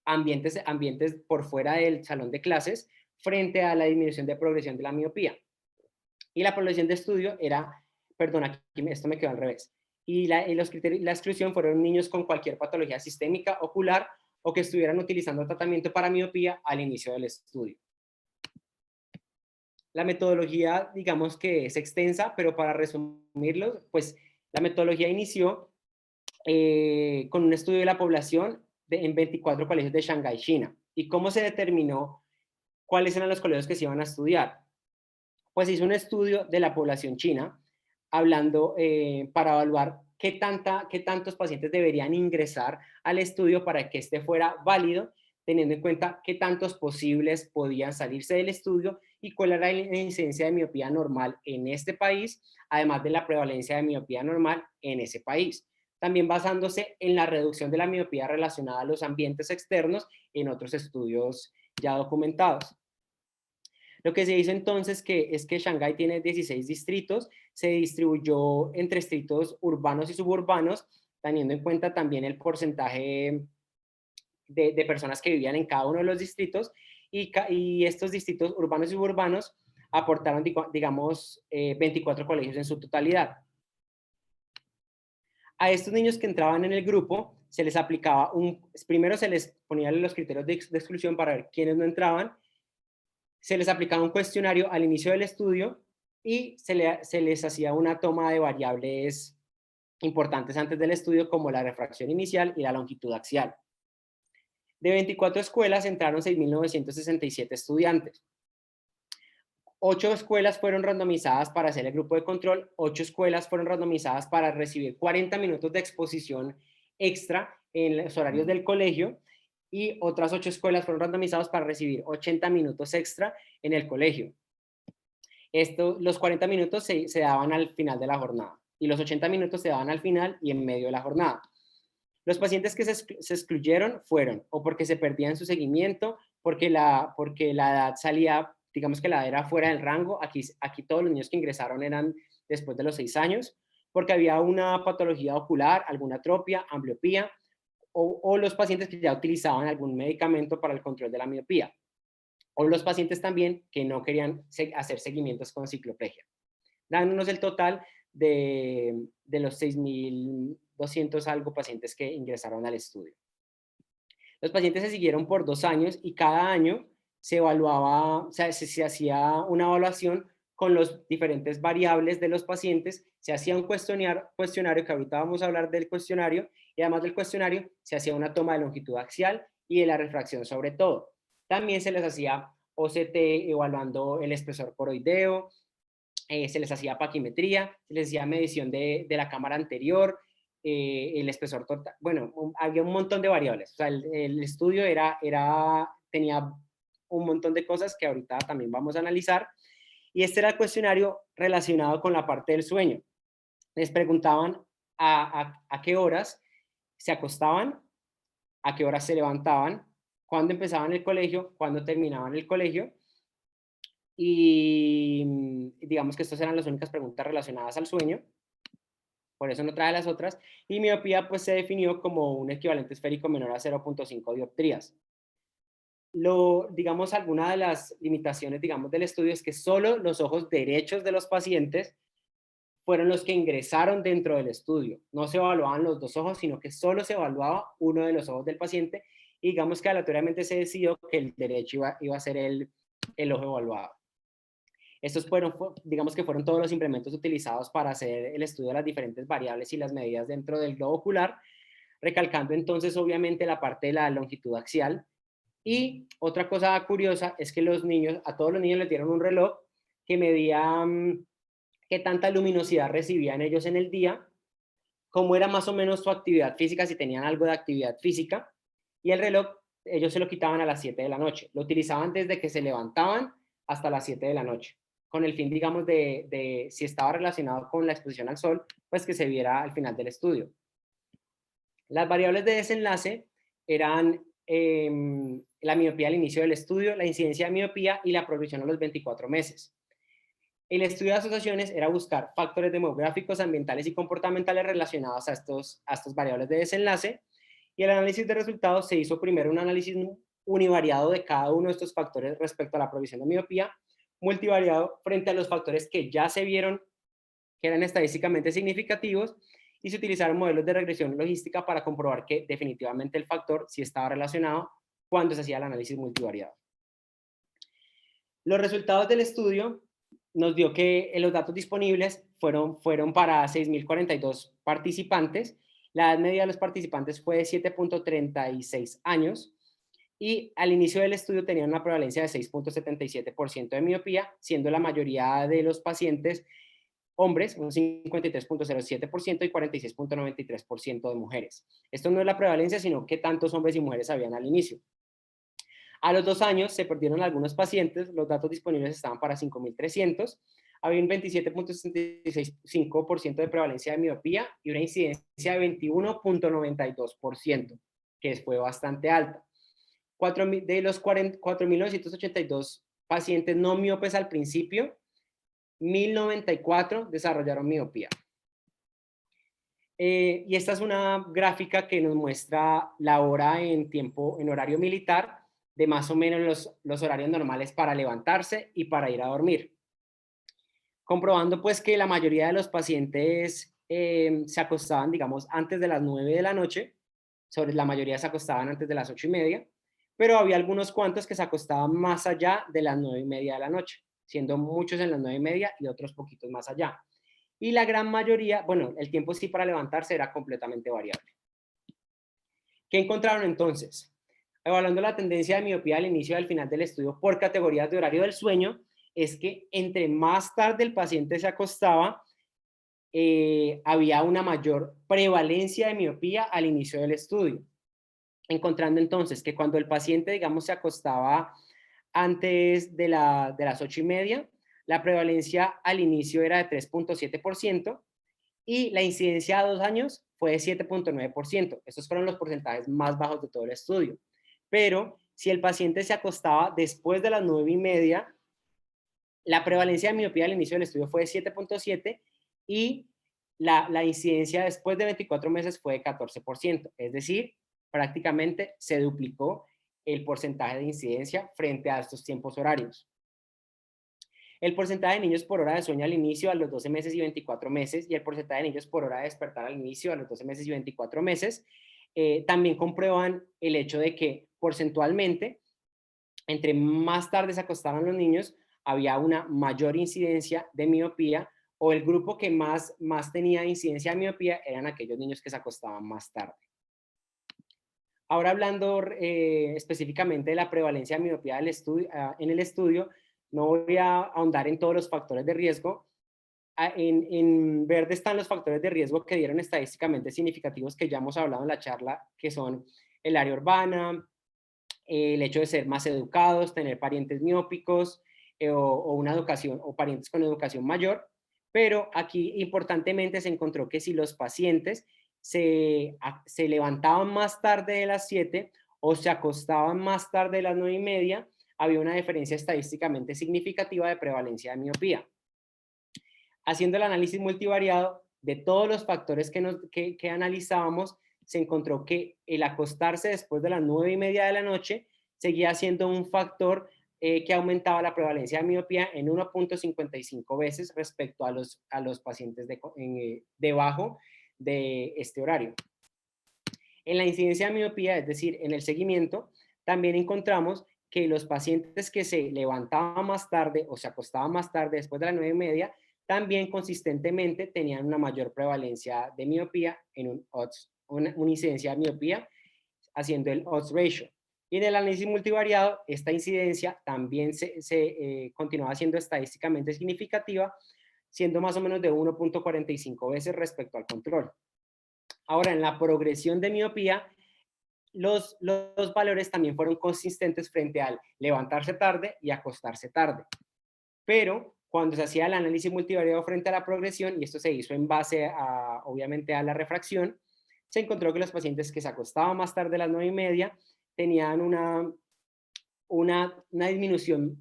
ambientes por fuera del salón de clases frente a la disminución de progresión de la miopía. Y la población de estudio era, perdón, aquí esto me quedó al revés. Y los criterios, la exclusión fueron niños con cualquier patología sistémica, ocular o que estuvieran utilizando tratamiento para miopía al inicio del estudio. La metodología, digamos que es extensa, pero para resumirlo, pues la metodología inició con un estudio de la población en 24 colegios de Shanghái, China. ¿Y cómo se determinó cuáles eran los colegios que se iban a estudiar? Pues hizo un estudio de la población china, hablando para evaluar qué tantos pacientes deberían ingresar al estudio para que este fuera válido, teniendo en cuenta qué tantos posibles podían salirse del estudio y cuál era la incidencia de miopía normal en este país, además de la prevalencia de miopía normal en ese país. También basándose en la reducción de la miopía relacionada a los ambientes externos en otros estudios ya documentados. Lo que se hizo entonces es que Shanghái tiene 16 distritos, se distribuyó entre distritos urbanos y suburbanos, teniendo en cuenta también el porcentaje de personas que vivían en cada uno de los distritos, y estos distritos urbanos y suburbanos aportaron, digamos, 24 colegios en su totalidad. A estos niños que entraban en el grupo se les aplicaba primero se les ponían los criterios de exclusión para ver quiénes no entraban, se les aplicaba un cuestionario al inicio del estudio y se les hacía una toma de variables importantes antes del estudio, como la refracción inicial y la longitud axial. De 24 escuelas entraron 6.967 estudiantes. 8 escuelas fueron randomizadas para hacer el grupo de control, 8 escuelas fueron randomizadas para recibir 40 minutos de exposición extra en los horarios del colegio, y otras 8 escuelas fueron randomizadas para recibir 80 minutos extra en el colegio. Los 40 minutos se daban al final de la jornada y los 80 minutos se daban al final y en medio de la jornada. Los pacientes que se excluyeron fueron o porque se perdían su seguimiento, porque la edad salía, digamos que la edad era fuera del rango. Aquí todos los niños que ingresaron eran después de los 6 años, porque había una patología ocular, alguna atropia, ambliopía, o los pacientes que ya utilizaban algún medicamento para el control de la miopía, o los pacientes también que no querían hacer seguimientos con cicloplegia, dándonos el total de los 6.200 algo pacientes que ingresaron al estudio. Los pacientes se siguieron por 2 años y cada año se evaluaba, o sea, se hacía una evaluación con los diferentes variables de los pacientes, se hacía un cuestionario, que ahorita vamos a hablar del cuestionario, y además del cuestionario se hacía una toma de longitud axial y de la refracción sobre todo. También se les hacía OCT evaluando el espesor coroideo, se les hacía paquimetría, se les hacía medición de la cámara anterior, el espesor total, bueno, había un montón de variables. O sea, el estudio tenía un montón de cosas que ahorita también vamos a analizar. Y este era el cuestionario relacionado con la parte del sueño. Les preguntaban a qué horas se acostaban, a qué horas se levantaban, cuándo empezaban el colegio, cuándo terminaban el colegio. Y digamos que estas eran las únicas preguntas relacionadas al sueño, por eso no trae las otras. Y miopía pues se definió como un equivalente esférico menor a 0.5 dioptrías. Digamos, alguna de las limitaciones, digamos, del estudio es que solo los ojos derechos de los pacientes fueron los que ingresaron dentro del estudio. No se evaluaban los dos ojos, sino que solo se evaluaba uno de los ojos del paciente, y digamos que aleatoriamente se decidió que el derecho iba a ser el ojo evaluado. Estos digamos que fueron todos los implementos utilizados para hacer el estudio de las diferentes variables y las medidas dentro del globo ocular, recalcando entonces obviamente la parte de la longitud axial. Y otra cosa curiosa es que a todos los niños les dieron un reloj que medía qué tanta luminosidad recibían ellos en el día, cómo era más o menos su actividad física, si tenían algo de actividad física, y el reloj ellos se lo quitaban a las 7 de la noche. Lo utilizaban desde que se levantaban hasta las 7 de la noche, con el fin, digamos, de si estaba relacionado con la exposición al sol, pues que se viera al final del estudio. Las variables de desenlace eran la miopía al inicio del estudio, la incidencia de miopía y la progresión a los 24 meses. El estudio de asociaciones era buscar factores demográficos, ambientales y comportamentales relacionados a estas variables de desenlace, y el análisis de resultados se hizo primero un análisis univariado de cada uno de estos factores respecto a la provisión de miopía, multivariado frente a los factores que ya se vieron que eran estadísticamente significativos, y se utilizaron modelos de regresión logística para comprobar que definitivamente el factor sí estaba relacionado cuando se hacía el análisis multivariado. Los resultados del estudio nos dio que los datos disponibles fueron para 6.042 participantes. La edad media de los participantes fue de 7.36 años, y al inicio del estudio tenían una prevalencia de 6.77% de miopía, siendo la mayoría de los pacientes hombres, un 53.07%, y 46.93% de mujeres. Esto no es la prevalencia, sino que tantos hombres y mujeres habían al inicio. A los 2 años se perdieron algunos pacientes, los datos disponibles estaban para 5.300, había un 27.65% de prevalencia de miopía y una incidencia de 21.92%, que fue bastante alta. De los 4.982 pacientes no miopes al principio, 1.094 desarrollaron miopía. Y esta es una gráfica que nos muestra la hora en horario militar, de más o menos los horarios normales para levantarse y para ir a dormir. Comprobando pues que la mayoría de los pacientes se acostaban, digamos, antes de las 9 de la noche, la mayoría se acostaban antes de las 8:30, pero había algunos cuantos que se acostaban más allá de las 9:30 de la noche, siendo muchos en las 9:30 y otros poquitos más allá. Y la gran mayoría, bueno, el tiempo sí para levantarse era completamente variable. ¿Qué encontraron entonces? Evaluando la tendencia de miopía al inicio y al final del estudio por categorías de horario del sueño, es que entre más tarde el paciente se acostaba, había una mayor prevalencia de miopía al inicio del estudio. Encontrando entonces que cuando el paciente, digamos, se acostaba antes de las 8:30, la prevalencia al inicio era de 3.7%, y la incidencia a 2 años fue de 7.9%. Estos fueron los porcentajes más bajos de todo el estudio. Pero si el paciente se acostaba después de las 9:30, la prevalencia de miopía al inicio del estudio fue de 7.7, y la incidencia después de 24 meses fue de 14%. Es decir, prácticamente se duplicó el porcentaje de incidencia frente a estos tiempos horarios. El porcentaje de niños por hora de sueño al inicio a los 12 meses y 24 meses, y el porcentaje de niños por hora de despertar al inicio a los 12 meses y 24 meses, también comprueban el hecho de que porcentualmente, entre más tarde se acostaban los niños, había una mayor incidencia de miopía, o el grupo que más tenía incidencia de miopía eran aquellos niños que se acostaban más tarde. Ahora hablando específicamente de la prevalencia de miopía en el estudio, no voy a ahondar en todos los factores de riesgo. En verde están los factores de riesgo que dieron estadísticamente significativos, que ya hemos hablado en la charla, que son el área urbana, el hecho de ser más educados, tener parientes miópicos, o una educación, o parientes con educación mayor. Pero aquí importantemente se encontró que si los pacientes se levantaban más tarde de las 7 o se acostaban más tarde de las 9:30, había una diferencia estadísticamente significativa de prevalencia de miopía. Haciendo el análisis multivariado de todos los factores que analizábamos, se encontró que el acostarse después de las 9:30 de la noche seguía siendo un factor que aumentaba la prevalencia de miopía en 1.55 veces respecto a los pacientes debajo de este horario. En la incidencia de miopía, es decir, en el seguimiento, también encontramos que los pacientes que se levantaban más tarde o se acostaban más tarde después de las 9:30, también consistentemente tenían una mayor prevalencia de miopía en una incidencia de miopía, haciendo el odds ratio. Y en el análisis multivariado, esta incidencia también se continuaba siendo estadísticamente significativa, siendo más o menos de 1.45 veces respecto al control. Ahora, en la progresión de miopía, los valores también fueron consistentes frente al levantarse tarde y acostarse tarde. Pero cuando se hacía el análisis multivariado frente a la progresión, y esto se hizo en base a, obviamente, a la refracción, se encontró que los pacientes que se acostaban más tarde a las 9:30 tenían una disminución,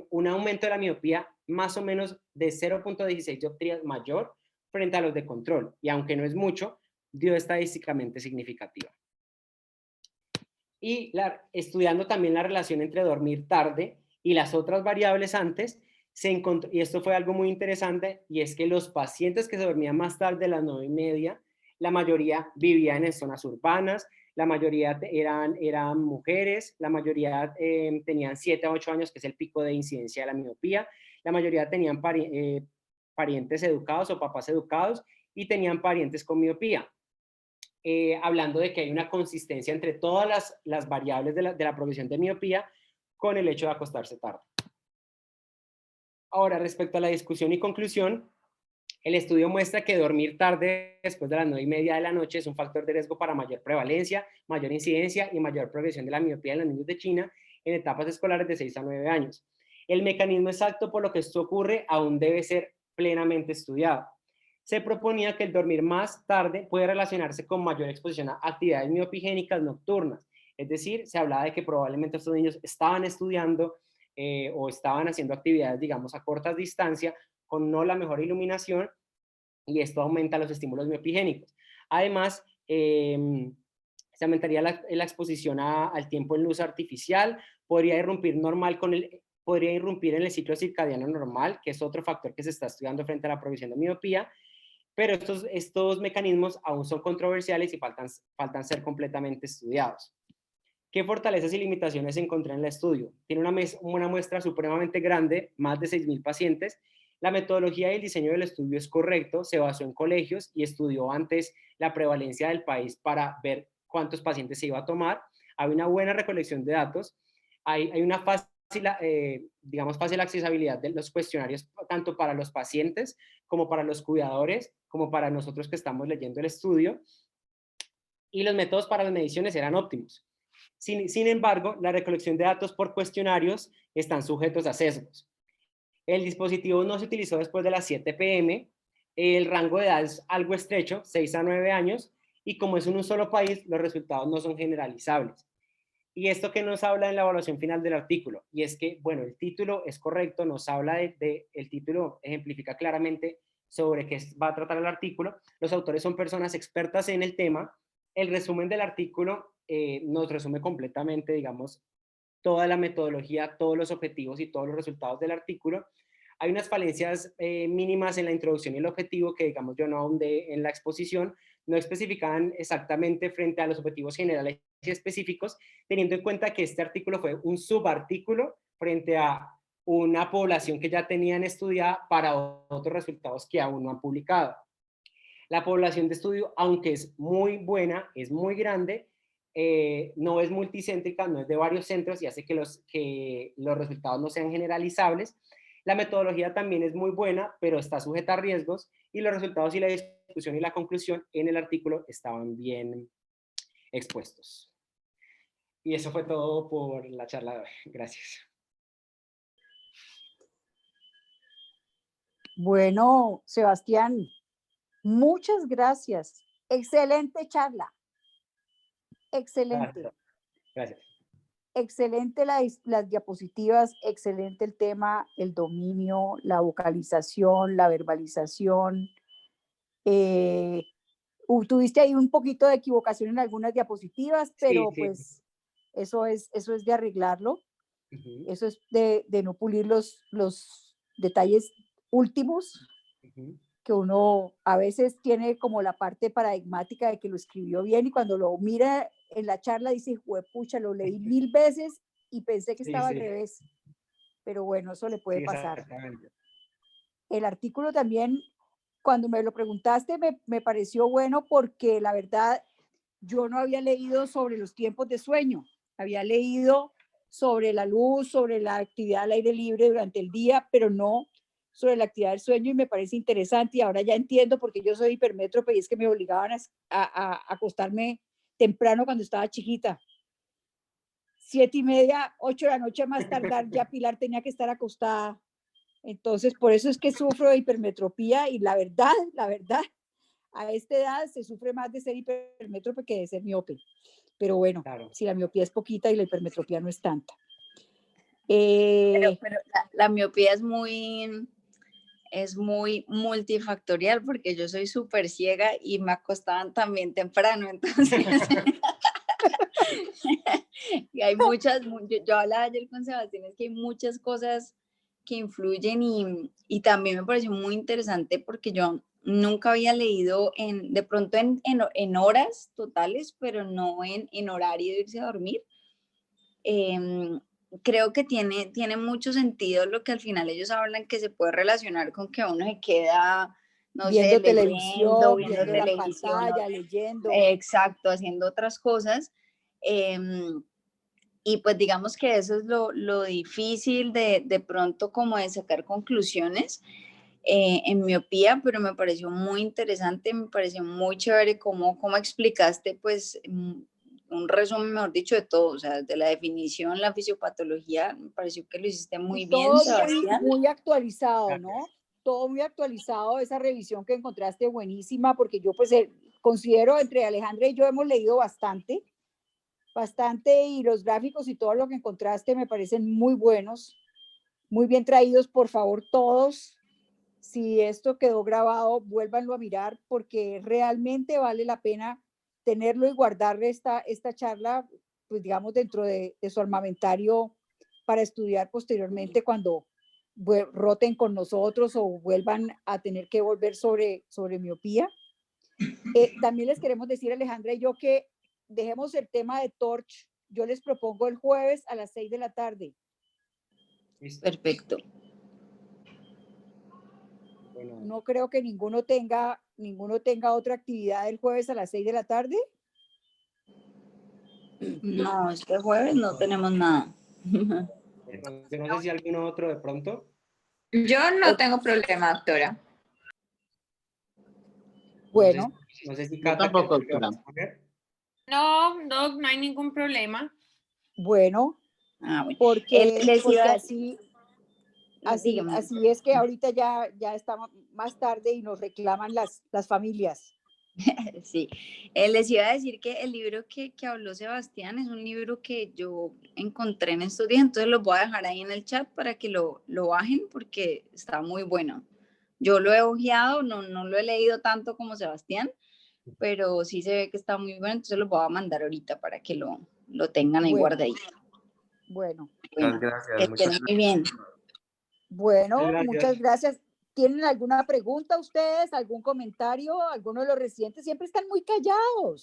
un aumento de la miopía más o menos de 0.16 dioptrías mayor frente a los de control. Y aunque no es mucho, dio estadísticamente significativa. Y estudiando también la relación entre dormir tarde y las otras variables antes, se encontró, y esto fue algo muy interesante, y es que los pacientes que se dormían más tarde a las 9:30, la mayoría vivían en zonas urbanas, la mayoría eran mujeres, la mayoría tenían 7 a 8 años, que es el pico de incidencia de la miopía, la mayoría tenían parientes educados o papás educados y tenían parientes con miopía. Hablando de que hay una consistencia entre todas las variables de la progresión de miopía con el hecho de acostarse tarde. Ahora, respecto a la discusión y conclusión, el estudio muestra que dormir tarde después de las 9:30 de la noche es un factor de riesgo para mayor prevalencia, mayor incidencia y mayor progresión de la miopía en los niños de China en etapas escolares de 6 a 9 años. El mecanismo exacto por lo que esto ocurre aún debe ser plenamente estudiado. Se proponía que el dormir más tarde puede relacionarse con mayor exposición a actividades miopigénicas nocturnas. Es decir, se hablaba de que probablemente estos niños estaban estudiando o estaban haciendo actividades, digamos, a cortas distancias con no la mejor iluminación, y esto aumenta los estímulos miopigénicos. Además, se aumentaría la exposición al tiempo en luz artificial, podría irrumpir en el ciclo circadiano normal, que es otro factor que se está estudiando frente a la progresión de miopía, pero estos mecanismos aún son controversiales y faltan ser completamente estudiados. ¿Qué fortalezas y limitaciones encontré en el estudio? Tiene una muestra supremamente grande, más de 6.000 pacientes. La metodología y el diseño del estudio es correcto, se basó en colegios y estudió antes la prevalencia del país para ver cuántos pacientes se iba a tomar. Hay una buena recolección de datos, hay una fácil accesibilidad de los cuestionarios, tanto para los pacientes como para los cuidadores, como para nosotros que estamos leyendo el estudio, y los métodos para las mediciones eran óptimos. Sin embargo, la recolección de datos por cuestionarios están sujetos a sesgos. El dispositivo no se utilizó después de las 7 p.m., el rango de edad es algo estrecho, 6 a 9 años, y como es en un solo país, los resultados no son generalizables. Y esto que nos habla en la evaluación final del artículo, y es que, bueno, el título es correcto, nos habla el título ejemplifica claramente sobre qué va a tratar el artículo, los autores son personas expertas en el tema, el resumen del artículo nos resume completamente, digamos, toda la metodología, todos los objetivos y todos los resultados del artículo. Hay unas falencias mínimas en la introducción y el objetivo que, digamos, yo no ahondé en la exposición, no especificaban exactamente frente a los objetivos generales y específicos, teniendo en cuenta que este artículo fue un subartículo frente a una población que ya tenían estudiada para otros resultados que aún no han publicado. La población de estudio, aunque es muy buena, es muy grande, no es multicéntrica, no es de varios centros y hace que los resultados no sean generalizables. La metodología también es muy buena, pero está sujeta a riesgos, y los resultados y la discusión y la conclusión en el artículo estaban bien expuestos. Y eso fue todo por la charla de hoy. Gracias. Bueno, Sebastián, muchas gracias. Excelente charla. Excelente. Gracias. Gracias. Excelente las diapositivas, excelente el tema, el dominio, la vocalización, la verbalización. Tuviste ahí un poquito de equivocación en algunas diapositivas, pero Sí. pues eso es de arreglarlo. Ujú, Eso es de no pulir los detalles últimos, ujú. que uno a veces tiene como la parte paradigmática de que lo escribió bien y cuando lo mira en la charla dice, pucha, lo leí 1000 veces y pensé que Sí, estaba al sí, revés, pero bueno, eso le puede sí, pasar. exactamente. El artículo también, cuando me lo preguntaste, me pareció bueno porque la verdad yo no había leído sobre los tiempos de sueño, había leído sobre la luz, sobre la actividad al aire libre durante el día, pero no sobre la actividad del sueño y me parece interesante y ahora ya entiendo porque yo soy hipermétrope y es que me obligaban a acostarme temprano cuando estaba chiquita. 7:30, 8 de la noche más tardar, ya Pilar tenía que estar acostada. Entonces, por eso es que sufro de hipermetropía y la verdad, a esta edad se sufre más de ser hipermétrope que de ser miope. Pero bueno, Claro. si la miopía es poquita y la hipermetropía no es tanta. Pero la miopía es muy multifactorial porque yo soy súper ciega y me acostaban también temprano, entonces y hay yo hablaba ayer con Sebastián, es que hay muchas cosas que influyen y también me pareció muy interesante porque yo nunca había leído de pronto en horas totales, pero no en horario de irse a dormir. Em, Creo que tiene mucho sentido lo que al final ellos hablan, que se puede relacionar con que uno se queda, no sé, viendo leyendo, televisión, viendo viendo la televisión, pantalla, leyendo. exacto, haciendo otras cosas. em, y pues digamos que eso es lo difícil de pronto como de sacar conclusiones en miopía, pero me pareció muy interesante, me pareció muy chévere cómo explicaste pues un resumen, mejor dicho, de todo, o sea, de la definición, la fisiopatología, me pareció que lo hiciste Y muy bien, todo muy, Sebastián. muy actualizado, ¿no? Gracias. Todo muy actualizado, esa revisión que encontraste buenísima, porque yo pues considero entre Alejandra y yo hemos leído bastante, bastante, y los gráficos y todo lo que encontraste me parecen muy buenos, muy bien traídos, por favor, todos. Si esto quedó grabado, vuélvanlo a mirar porque realmente vale la pena tenerlo y guardar esta charla, pues digamos, dentro de su armamentario para estudiar posteriormente cuando roten con nosotros o vuelvan a tener que volver sobre miopía. También les queremos decir, Alejandra y yo, que dejemos el tema de Torch. Yo les propongo el jueves a las 6 de la tarde. Listo. Perfecto. Bueno, No creo que ninguno tenga otra actividad el jueves a las 6 de la tarde. No, este jueves no tenemos nada. yo no sé si alguno otro de pronto. Yo no tengo problema, doctora. No sé, Bueno, no sé si Yo Cata, ¿qué es tampoco, lo que vas doctora. a poner? No hay ningún problema. bueno, Ah, bueno. porque Les iba, dígame. así es que ahorita ya está más tarde y nos reclaman las familias. Sí, les iba a decir que el libro que habló Sebastián es un libro que yo encontré en estos días, entonces lo voy a dejar ahí en el chat para que lo bajen porque está muy bueno. Yo lo he ojeado, no lo he leído tanto como Sebastián, pero sí se ve que está muy bueno, entonces lo voy a mandar ahorita para que lo tengan ahí Bueno, guardadito. bueno, Bueno, Muchas gracias. que estén muy bien. bueno, Muchas muchas gracias. gracias. ¿Tienen alguna pregunta ustedes, algún comentario? Alguno de los residentes siempre están muy callados.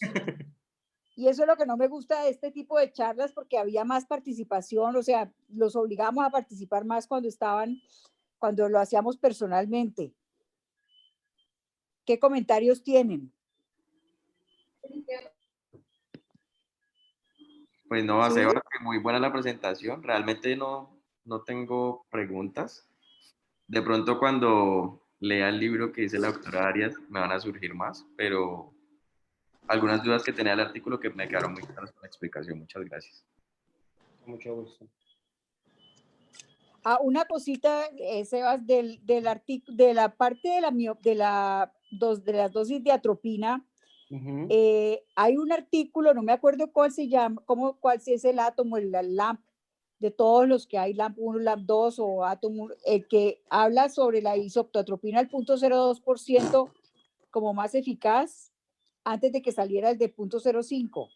Y eso es lo que no me gusta de este tipo de charlas porque había más participación, o sea, los obligamos a participar más cuando lo hacíamos personalmente. ¿Qué comentarios tienen? Pues no, ¿Sí? Seba, que muy buena la presentación. Realmente no tengo preguntas. De pronto cuando lea el libro que dice la doctora Arias me van a surgir más, pero algunas dudas que tenía del artículo que me quedaron muy claras con la explicación. Muchas gracias. Con mucho gusto. Una cosita, Sebas, del artículo, de la parte de de las dosis de atropina, Ujú. hay un artículo, no me acuerdo cuál se llama, cuál si es el átomo, el LAMP, de todos los que hay, LAMP 1, LAMP 2 o átomo, el que habla sobre la isoptotropina al 0.02% como más eficaz antes de que saliera el de 0.05.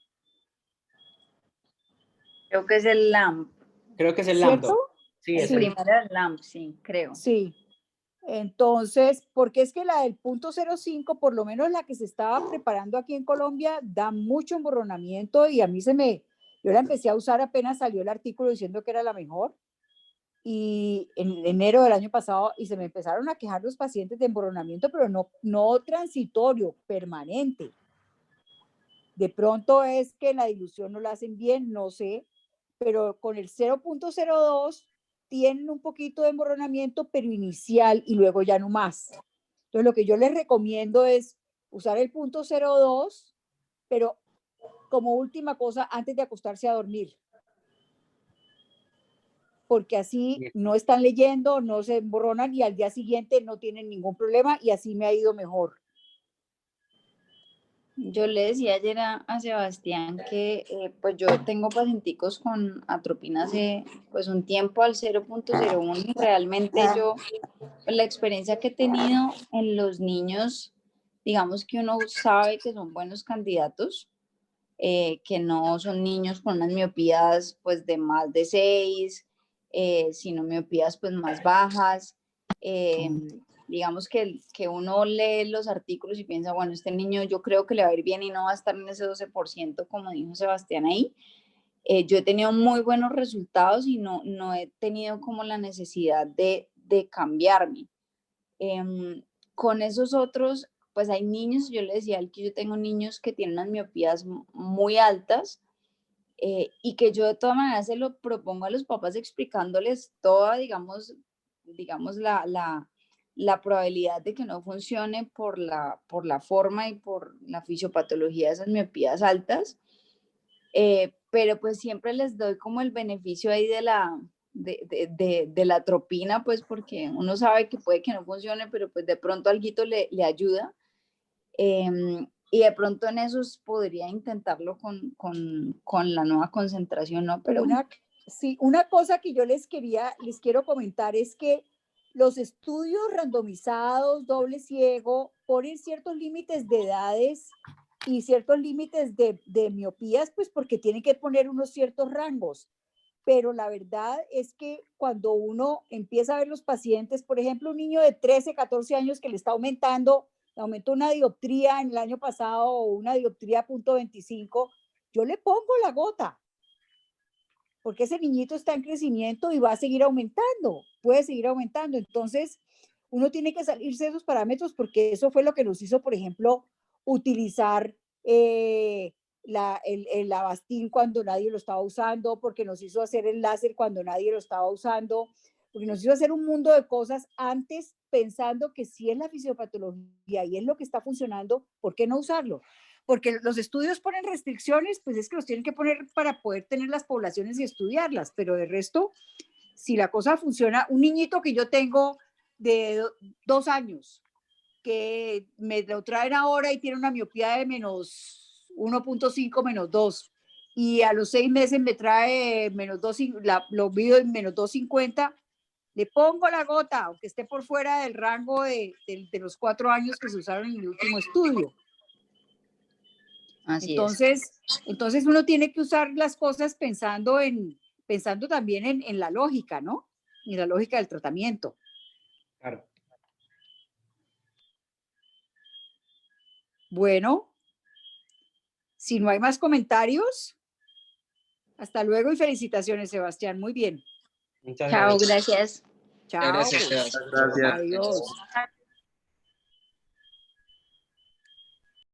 Creo que es el LAMP. Creo que es el ¿cierto? lambda. Sí, El es el primero era el LAMP, sí, creo. Sí. Entonces, porque es que la del punto 05, por lo menos la que se estaba preparando aquí en Colombia, da mucho emborronamiento y a mí yo la empecé a usar apenas salió el artículo diciendo que era la mejor y en enero del año pasado y se me empezaron a quejar los pacientes de emborronamiento, pero no transitorio, permanente. De pronto es que la dilución no la hacen bien, no sé, pero con el 0.02 tienen un poquito de emborronamiento, pero inicial y luego ya no más. Entonces, lo que yo les recomiendo es usar el 0.02, pero como última cosa antes de acostarse a dormir. Porque así no están leyendo, no se emborronan y al día siguiente no tienen ningún problema y así me ha ido mejor. Yo le decía ayer a Sebastián que pues yo tengo pacienticos con atropina hace pues un tiempo al 0.01 y realmente yo, pues, la experiencia que he tenido en los niños, digamos que uno sabe que son buenos candidatos, que no son niños con unas miopías pues de más de 6, sino miopías pues más bajas. Digamos que uno lee los artículos y piensa, bueno, este niño yo creo que le va a ir bien y no va a estar en ese 12%, como dijo Sebastián ahí. Yo he tenido muy buenos resultados y no he tenido como la necesidad de cambiarme. Con esos otros, pues hay niños, yo le decía al que yo tengo niños que tienen unas miopías muy altas, y que yo de todas maneras se lo propongo a los papás explicándoles toda, digamos la probabilidad de que no funcione por la forma y por la fisiopatología de esas miopías altas, pero pues siempre les doy como el beneficio ahí de la atropina, pues porque uno sabe que puede que no funcione, pero pues de pronto alguito le ayuda. Y de pronto en esos podría intentarlo con la nueva concentración, ¿no? Pero sí, una cosa que yo les quiero comentar es que los estudios randomizados, doble ciego, ponen ciertos límites de edades y ciertos límites de miopías, pues porque tienen que poner unos ciertos rangos. Pero la verdad es que cuando uno empieza a ver los pacientes, por ejemplo, un niño de 13, 14 años que le aumentó una dioptría en el año pasado o una dioptría .25, yo le pongo la gota, porque ese niñito está en crecimiento y va a seguir aumentando, puede seguir aumentando. Entonces, uno tiene que salirse de esos parámetros porque eso fue lo que nos hizo, por ejemplo, utilizar el Avastin cuando nadie lo estaba usando, porque nos hizo hacer el láser cuando nadie lo estaba usando, porque nos hizo hacer un mundo de cosas antes pensando que si es la fisiopatología y es lo que está funcionando, ¿por qué no usarlo? Porque los estudios ponen restricciones, pues es que los tienen que poner para poder tener las poblaciones y estudiarlas, pero de resto, si la cosa funciona, un niñito que yo tengo de 2 años, que me lo traen ahora y tiene una miopía de menos 1.5, menos 2, y a los 6 meses me trae menos 2, lo mido en menos 2.50, le pongo la gota, aunque esté por fuera del rango de los 4 años que se usaron en el último estudio. Así entonces uno tiene que usar las cosas pensando también en la lógica, ¿no? En la lógica del tratamiento. Claro. Bueno, si no hay más comentarios, hasta luego y felicitaciones, Sebastián. Muy bien. Muchas Chao, gracias. gracias. Chao. Gracias. Gracias. Adiós.